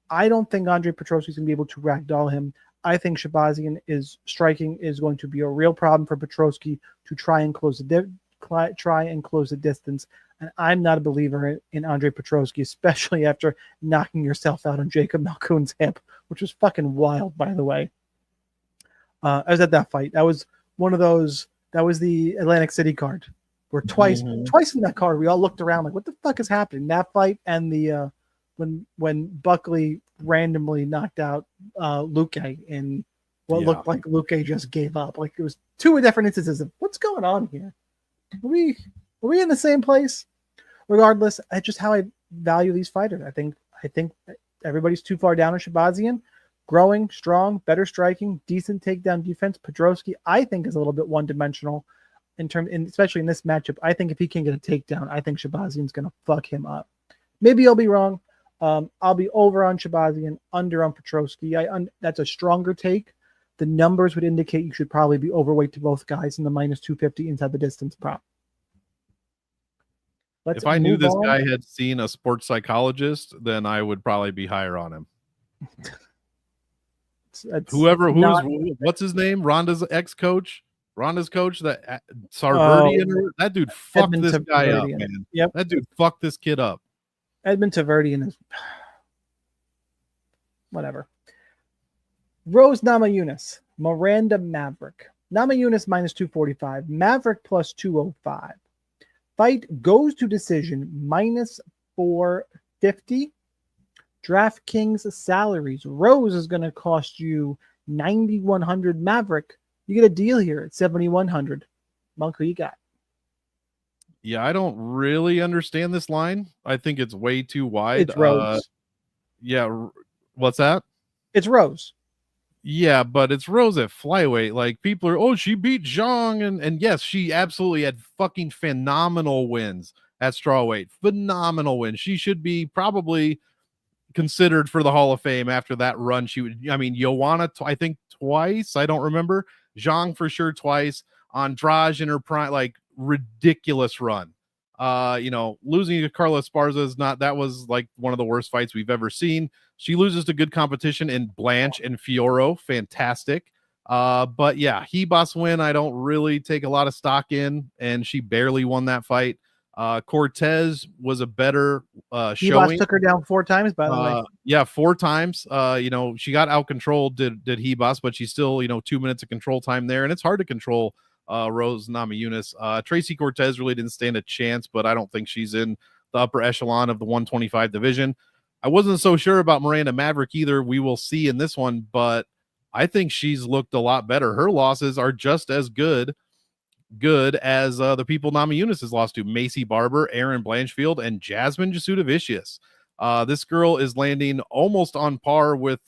I don't think Andre Petroski is going to be able to ragdoll him. I think Shahbazyan striking is going to be a real problem for Petroski to try and close the try and close the distance. And I'm not a believer in Andre Petroski, especially after knocking yourself out on Jacob Malkoon's hip, which was fucking wild, by the way. I was at that fight. That was one of those. That was the Atlantic City card, where twice in that card we all looked around like, what the fuck is happening? That fight and the when Buckley randomly knocked out Luque in what looked like Luque just gave up. Like, it was two different instances of what's going on here. Are we in the same place? Regardless, that's just how I value these fighters. I think everybody's too far down on Shahbazyan. Growing, strong, better striking, decent takedown defense. Petroski, I think, is a little bit one-dimensional especially in this matchup. I think if he can get a takedown, I think Shahbazyan's going to fuck him up. Maybe I'll be wrong. I'll be over on Shahbazyan, under on Petroski. That's a stronger take. The numbers would indicate you should probably be overweight to both guys in the minus 250 inside the distance prop. If I knew this guy had seen a sports psychologist, then I would probably be higher on him. What's his name? Ronda's ex-coach, Ronda's coach, that Sarverdian. That dude fucked this guy up, man. Yep. That dude fucked this kid up. Edmund Taverdian is whatever. Rose Namajunas, Miranda Maverick. Namajunas minus 245, Maverick plus 205. Fight goes to decision minus 450. DraftKings salaries. Rose is going to cost you 9,100. Maverick, you get a deal here at 7,100. Monk, who you got? Yeah, I don't really understand this line. I think it's way too wide. It's Rose. What's that? It's Rose. Yeah, but it's Rose at flyweight. Like, people are, she beat Zhang, and yes, she absolutely had fucking phenomenal wins at strawweight. Phenomenal wins. She should be probably considered for the Hall of Fame after that run. Joanna, I think twice. I don't remember. Zhang for sure twice. Andrade in her prime, like, ridiculous run. Losing to Carla Esparza that was like one of the worst fights we've ever seen. She loses to good competition in Blanche and Fioro. Fantastic. But yeah, Hebas win, I don't really take a lot of stock in, and she barely won that fight. Cortez was a better showing. Hebas took her down 4 times, by the way. Yeah, 4 times. She got out controlled, did Hebas, but she's still, 2 minutes of control time there, and it's hard to control Rose Namajunas. Tracy Cortez really didn't stand a chance, but I don't think she's in the upper echelon of the 125 division. I wasn't so sure about Miranda Maverick either. We will see in this one, but I think she's looked a lot better. Her losses are just as good as the people Namajunas has lost to: Macy Barber, Erin Blanchfield, and Jasmine Jasudavicius. This girl is landing almost on par with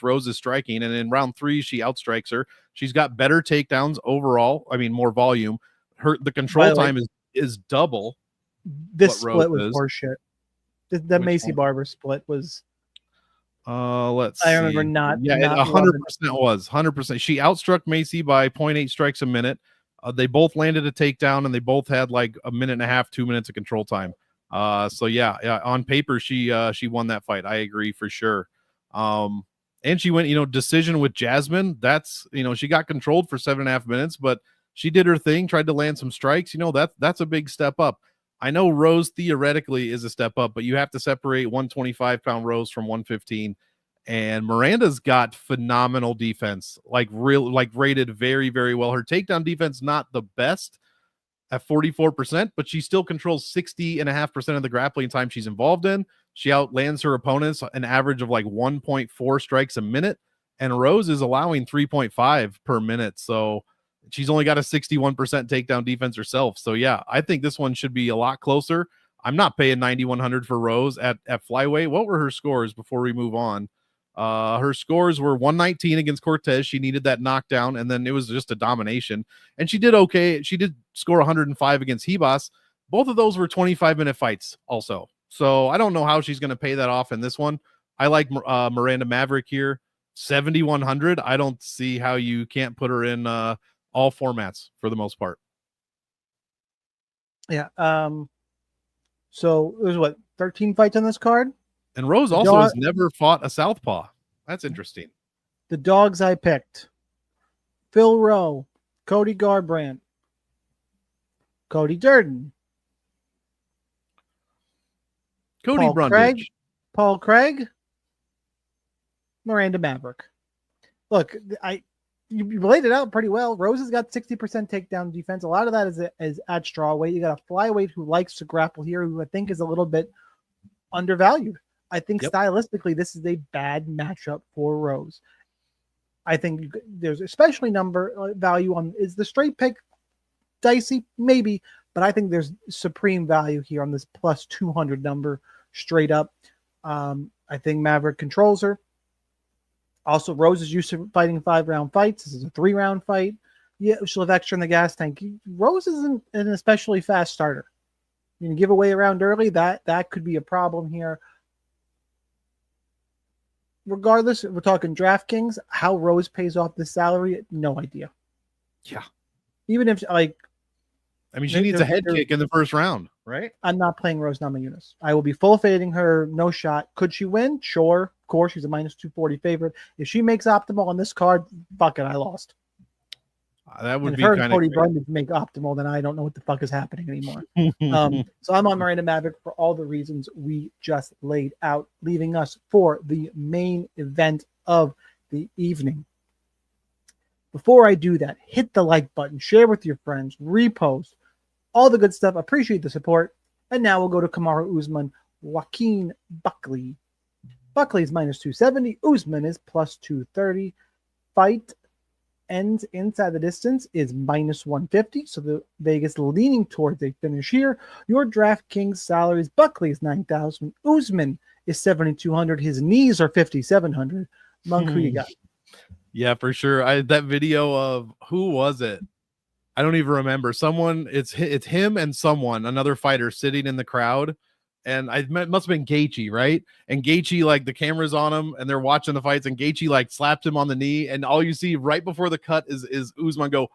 Rose's striking, and in round 3 she outstrikes her. She's got better takedowns overall. I mean, more volume. The control time is double. This split was horseshit. The Macy Barber split was. Let's see. I remember not. Yeah, 100% was 100%. She outstruck Macy by 0.8 strikes a minute. They both landed a takedown, and they both had like a minute and a half, 2 minutes of control time. So yeah, on paper she won that fight. I agree for sure. And she went, decision with Jasmine. That's, she got controlled for 7.5 minutes, but she did her thing, tried to land some strikes. That's a big step up. I know Rose theoretically is a step up, but you have to separate 125-pound Rose from 115. And Miranda's got phenomenal defense, rated very, very well. Her takedown defense, not the best at 44%, but she still controls 60.5% of the grappling time she's involved in. She outlands her opponents an average of like 1.4 strikes a minute, and Rose is allowing 3.5 per minute. So she's only got a 61% takedown defense herself. So yeah, I think this one should be a lot closer. I'm not paying 9,100 for Rose at flyweight. What were her scores before we move on? Her scores were 119 against Cortez. She needed that knockdown, and then it was just a domination. And she did okay. She did score 105 against Hebas. Both of those were 25-minute fights also. So I don't know how she's going to pay that off in this one. I like Miranda Maverick here. 7,100. I don't see how you can't put her in all formats for the most part. Yeah. So there's 13 fights on this card? And Rose also has never fought a southpaw. That's interesting. The dogs I picked: Phil Rowe, Cody Garbrandt, Cody Durden, Cody Brundage. Paul Craig, Miranda Maverick. Look, you laid it out pretty well. Rose has got 60% takedown defense. A lot of that is at straw weight. You got a flyweight who likes to grapple here, who I think is a little bit undervalued. I think stylistically, this is a bad matchup for Rose. I think there's especially number value on, is the straight pick dicey? Maybe, but I think there's supreme value here on this plus 200 number straight up. I think Maverick controls her. Also, Rose is used to fighting 5-round fights. This is a 3-round fight. Yeah, she'll have extra in the gas tank. Rose isn't an especially fast starter. You give away around early, that could be a problem here. Regardless, we're talking DraftKings. How Rose pays off this salary, no idea. Yeah. Even if, she needs a head kick in the first round, right? I'm not playing Rose Namajunas. I will be full fading her, no shot. Could she win? Sure. Of course, she's a minus 240 favorite. If she makes optimal on this card, fuck it, I lost. That would and be kind of Cody Brundage make optimal, then I don't know what the fuck is happening anymore. So I'm on Miranda Maverick for all the reasons we just laid out, leaving us for the main event of the evening. Before I do that, hit the like button, share with your friends, repost, all the good stuff. Appreciate the support. And now we'll go to Kamaru Usman, Joaquin Buckley. Buckley is minus 270. Usman is plus 230. Fight ends inside the distance is minus 150. So the Vegas leaning towards a finish here. Your DraftKings salaries, Buckley is 9,000. Usman is 7,200. His knees are 5,700. Monk, who you got? Yeah, for sure. That video of, who was it? I don't even remember. Someone, it's him and someone, another fighter sitting in the crowd. And it must have been Gaethje, right? And Gaethje, the camera's on him and they're watching the fights, and Gaethje slapped him on the knee, and all you see right before the cut is Usman go,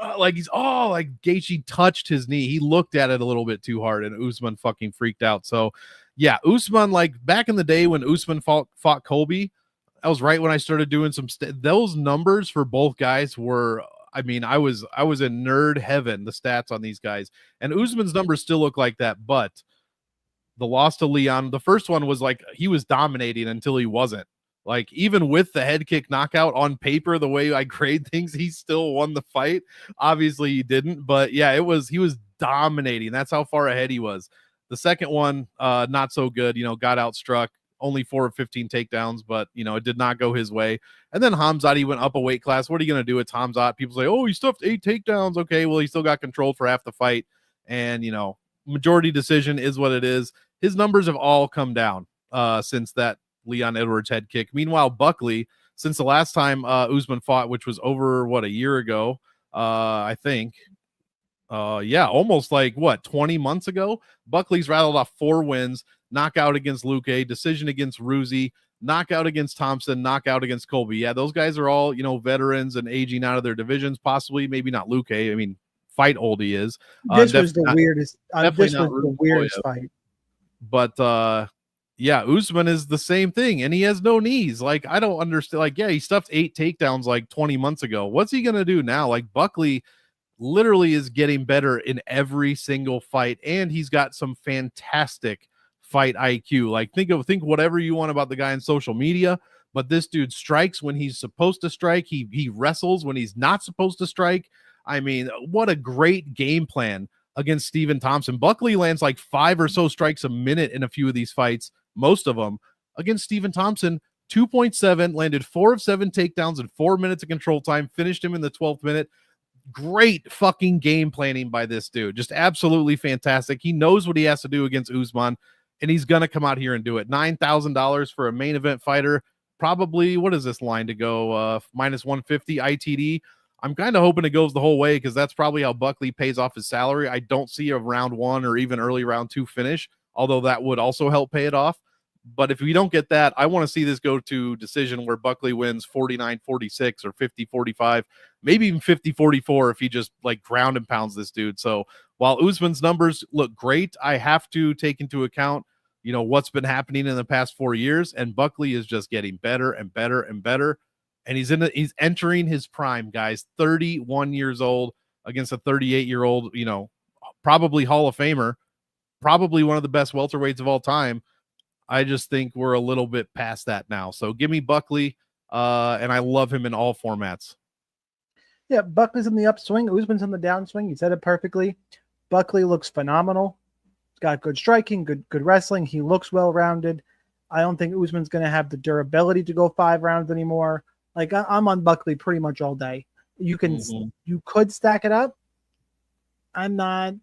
Gaethje touched his knee. He looked at it a little bit too hard, and Usman fucking freaked out. So yeah, Usman, back in the day when Usman fought Colby, that was right when I started doing those numbers for both guys were, I was in nerd heaven, the stats on these guys, and Usman's numbers still look like that, but the loss to Leon, the first one was he was dominating until he wasn't. Even with the head kick knockout on paper, the way I grade things, he still won the fight. Obviously he didn't, but yeah, he was dominating. That's how far ahead he was. The second one, not so good, got outstruck, only 4 of 15 takedowns, but it did not go his way. And then Hamzat, he went up a weight class. What are you going to do with Hamzat? People say, oh, he stuffed 8 takedowns. Okay, well, he still got controlled for half the fight. And, majority decision is what it is. His numbers have all come down since that Leon Edwards head kick. Meanwhile, Buckley, since the last time Usman fought, which was over, a year ago, I think. Almost 20 months ago, Buckley's rattled off 4 wins, knockout against Luque, decision against Ruzi, knockout against Thompson, knockout against Colby. Yeah, those guys are all, veterans and aging out of their divisions, possibly, maybe not Luque. Fight old he is. This was the weirdest. This was the weirdest fight. But Usman is the same thing, and he has no knees. I don't understand. He stuffed 8 takedowns 20 months ago. What's he gonna do now? Buckley literally is getting better in every single fight, and he's got some fantastic fight IQ. Think whatever you want about the guy on social media, but this dude strikes when he's supposed to strike. He wrestles when he's not supposed to strike. What a great game plan against Stephen Thompson. Buckley lands 5 or so strikes a minute in a few of these fights, most of them. Against Stephen Thompson, 2.7, landed 4 of 7 takedowns in 4 minutes of control time, finished him in the 12th minute. Great fucking game planning by this dude. Just absolutely fantastic. He knows what he has to do against Usman, and he's going to come out here and do it. $9,000 for a main event fighter. Probably, what is this line to go? Minus 150 ITD. I'm kind of hoping it goes the whole way, because that's probably how Buckley pays off his salary. I don't see a round 1 or even early round 2 finish, although that would also help pay it off. But if we don't get that, I want to see this go to decision where Buckley wins 49-46 or 50-45, maybe even 50-44 if he just ground and pounds this dude. So while Usman's numbers look great, I have to take into account, what's been happening in the past 4 years, and Buckley is just getting better and better and better. And he's entering his prime, guys. 31 years old against a 38-year-old, probably Hall of Famer, probably one of the best welterweights of all time. I just think we're a little bit past that now. So give me Buckley, and I love him in all formats. Yeah, Buckley's in the upswing. Usman's in the downswing. You said it perfectly. Buckley looks phenomenal. He's got good striking, good wrestling. He looks well-rounded. I don't think Usman's going to have the durability to go 5 rounds anymore. Like, I'm on Buckley pretty much all day. You can, you could stack it up. I'm not.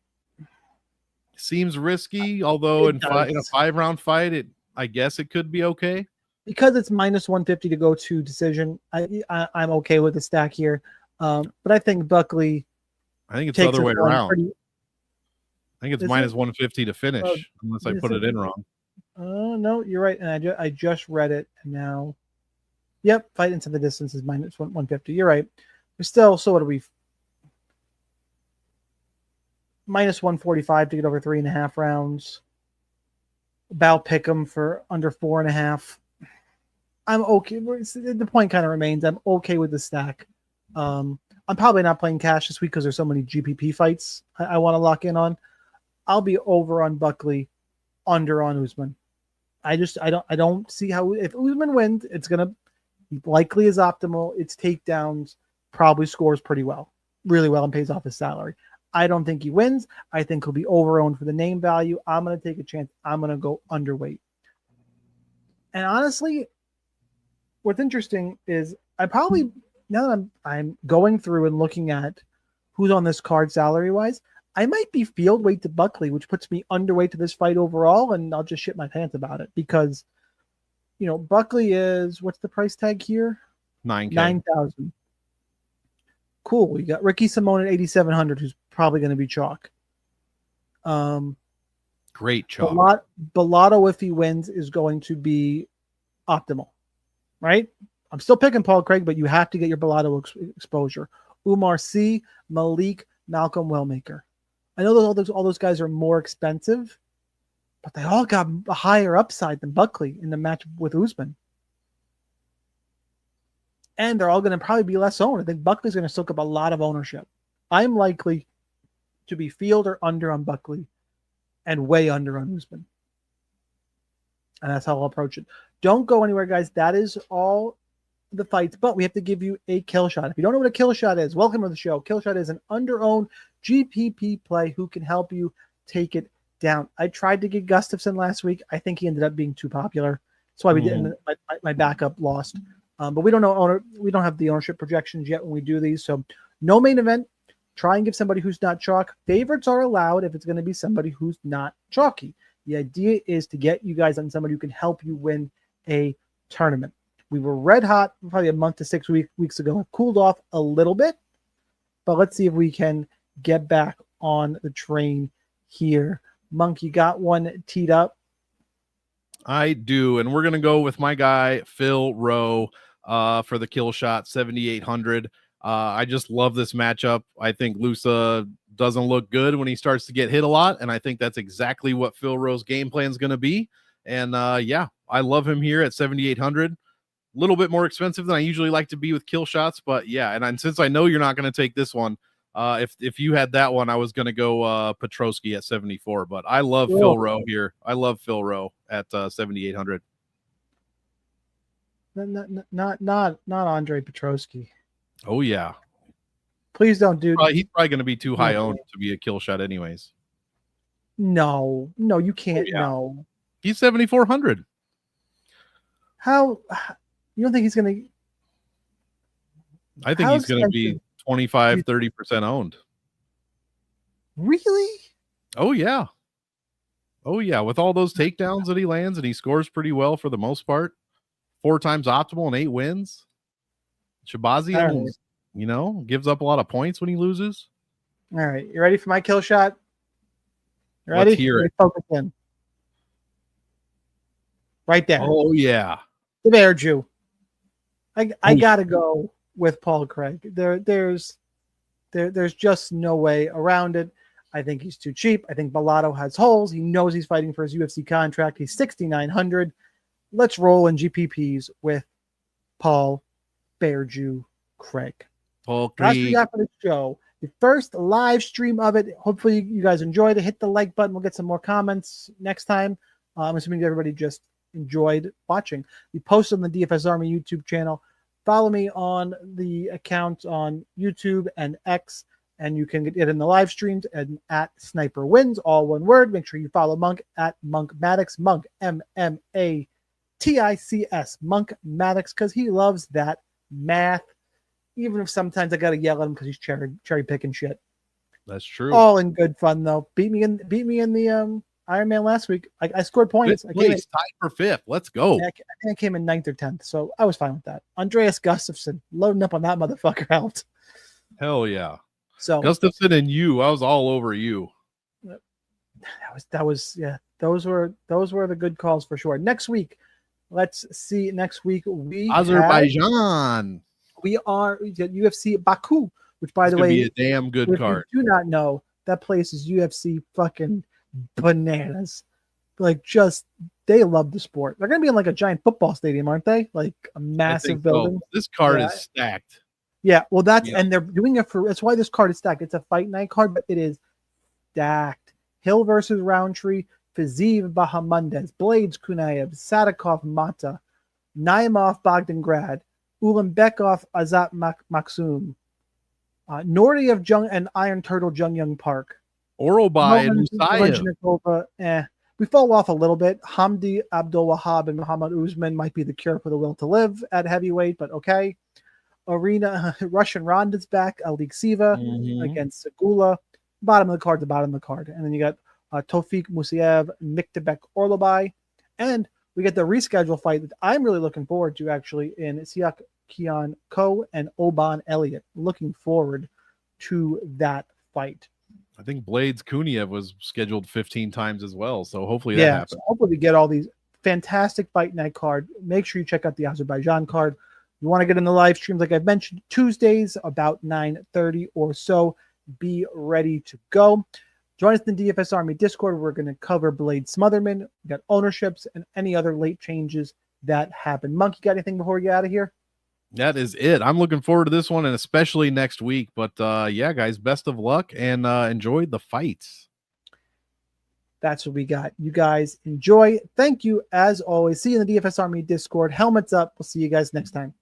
Seems risky, although in a 5-round fight, I guess it could be okay. Because it's minus 150 to go to decision, I'm okay with the stack here. But I think Buckley. I think it's the other way around. I think it's minus it? 150 to finish, unless I put it in wrong. No, you're right. And I just read it, and now, yep, fight into the distance is minus 150. You're right. We're still, so what are we? Minus 145 to get over 3.5 rounds. Bow pick 'em for under 4.5. I'm okay. The point kind of remains. I'm okay with the stack. I'm probably not playing cash this week because there's so many GPP fights I want to lock in on. I'll be over on Buckley, under on Usman. I don't see how, if Usman wins, it's gonna likely is optimal. It's takedowns, probably scores pretty well, really well, and pays off his salary. I don't think he wins. I think he'll be over-owned for the name value. I'm gonna take a chance. I'm gonna go underweight. And honestly, what's interesting is I probably, now that I'm going through and looking at who's on this card salary wise, I might be field weight to Buckley, which puts me underweight to this fight overall, and I'll just shit my pants about it because, Buckley is, what's the price tag here? $9,000. 9,000. Cool. You got Ricky Simone at 8,700, who's probably going to be chalk. Great chalk. Bellato, if he wins, is going to be optimal, right? I'm still picking Paul Craig, but you have to get your Bellato exposure. Umar C, Malik, Malcolm Wellmaker. I know all those guys are more expensive, but they all got a higher upside than Buckley in the match with Usman. And they're all going to probably be less owned. I think Buckley's going to soak up a lot of ownership. I'm likely to be field or under on Buckley and way under on Usman. And that's how I'll approach it. Don't go anywhere, guys. That is all the fights, but we have to give you a kill shot. If you don't know what a kill shot is, welcome to the show. Kill shot is an under-owned GPP play who can help you take it down. I tried to get Gustafsson last week. I think he ended up being too popular. That's why we didn't. My backup lost. But we don't know we don't have the ownership projections yet when we do these. So no main event. Try and give somebody who's not chalk. Favorites are allowed if it's going to be somebody who's not chalky. The idea is to get you guys on somebody who can help you win a tournament. We were red hot probably a month to 6 weeks ago. Cooled off a little bit, but let's see if we can get back on the train here. Monk, you got one teed up? I do, and we're going to go with my guy, Phil Rowe, for the kill shot, 7,800. I just love this matchup. I think Loosa doesn't look good when he starts to get hit a lot, and I think that's exactly what Phil Rowe's game plan is going to be. And yeah, I love him here at 7,800. A little bit more expensive than I usually like to be with kill shots, but yeah. And since I know you're not going to take this one, if you had that one, I was going to go Petroski at 74. But I love Phil Rowe here. I love Phil Rowe at 7,800. Not Andre Petroski. Oh yeah. Please don't do. He's probably going to be too high owned to be a kill shot, anyways. No, you can't. Yeah. No, he's 7,400. How? You don't think he's going to? I think he's going to be 25-30% owned. Really? Oh yeah. With all those takedowns that he lands, and he scores pretty well for the most part. 4 times optimal and 8 wins. Shahbazyan, gives up a lot of points when he loses. All right, you ready for my kill shot? You ready? Let's hear it. Focus in. Right there. Oh yeah. The Bear Jew. I gotta go with Paul Craig. There's just no way around it. I think he's too cheap. I think Bellato has holes. He knows he's fighting for his UFC contract. He's 6,900. Let's roll in GPPs with Paul Bear Jew Craig. Paul Craig. That's what we got for the show. the first live stream of it. Hopefully you guys enjoyed it. Hit the like button. We'll get some more comments next time. I'm assuming everybody just enjoyed watching. We posted on the DFS Army YouTube channel. Follow me on the account on YouTube and X, and you can get it in the live streams and at Sniper Wins, all one word. Make sure you follow Monk at Monk Maddox, Monk MMATICS, Monk Maddox, because he loves that math. Even if sometimes I gotta yell at him because he's cherry picking shit. That's true. All in good fun though. Beat me in the Iron Man last week. I scored points. I tied for 5th. Let's go. I think I came in 9th or 10th, so I was fine with that. Andreas Gustafsson loading up on that motherfucker helped. Hell yeah. So Gustafsson and you, I was all over you. That was yeah. Those were the good calls for sure. Next week, let's see. Next week Azerbaijan. We are at UFC Baku, which by the way, be a damn good card. If you do not know, that place is UFC fucking bananas. Like, just they love the sport. They're gonna be in like a giant football stadium, aren't they? Like a massive building. So. This card is stacked. Yeah, well, and they're doing it for. That's why this card is stacked. It's a fight night card, but it is stacked. Hill versus Roundtree, Fiziev Bahamundez, Blades Kunaev, Sadikov Mata, Naimov Bogdangrad, Ulanbekov Azat Maksum, Nordiev Jung and Iron Turtle Jung Young Park. Orobai and Musayev. We fall off a little bit. Hamdi Abdul Wahab and Muhammad Usman might be the cure for the will to live at heavyweight, but okay. Russian Ronda's back. Alik Siva against Segula. Bottom of the card, and then you got Tofik Musayev, Miktabek Orlobai, and we get the reschedule fight that I'm really looking forward to, actually, in Siak Kian Ko and Oban Elliott. Looking forward to that fight. I think Blades Kuniev was scheduled 15 times as well, so hopefully that happens. So hopefully we get all these fantastic fight night card. Make sure you check out the Azerbaijan card. You want to get in the live streams, like I've mentioned, Tuesdays about 9:30 or so. Be ready to go. Join us in the DFS Army Discord. We're going to cover Blade Smotherman. We got ownerships and any other late changes that happen. Monk, you got anything before we get out of here? That is it. I'm looking forward to this one, and especially next week. But yeah, guys, best of luck and enjoy the fights. That's what we got. You guys enjoy. Thank you as always. See you in the DFS Army Discord. Helmets up. We'll see you guys next time.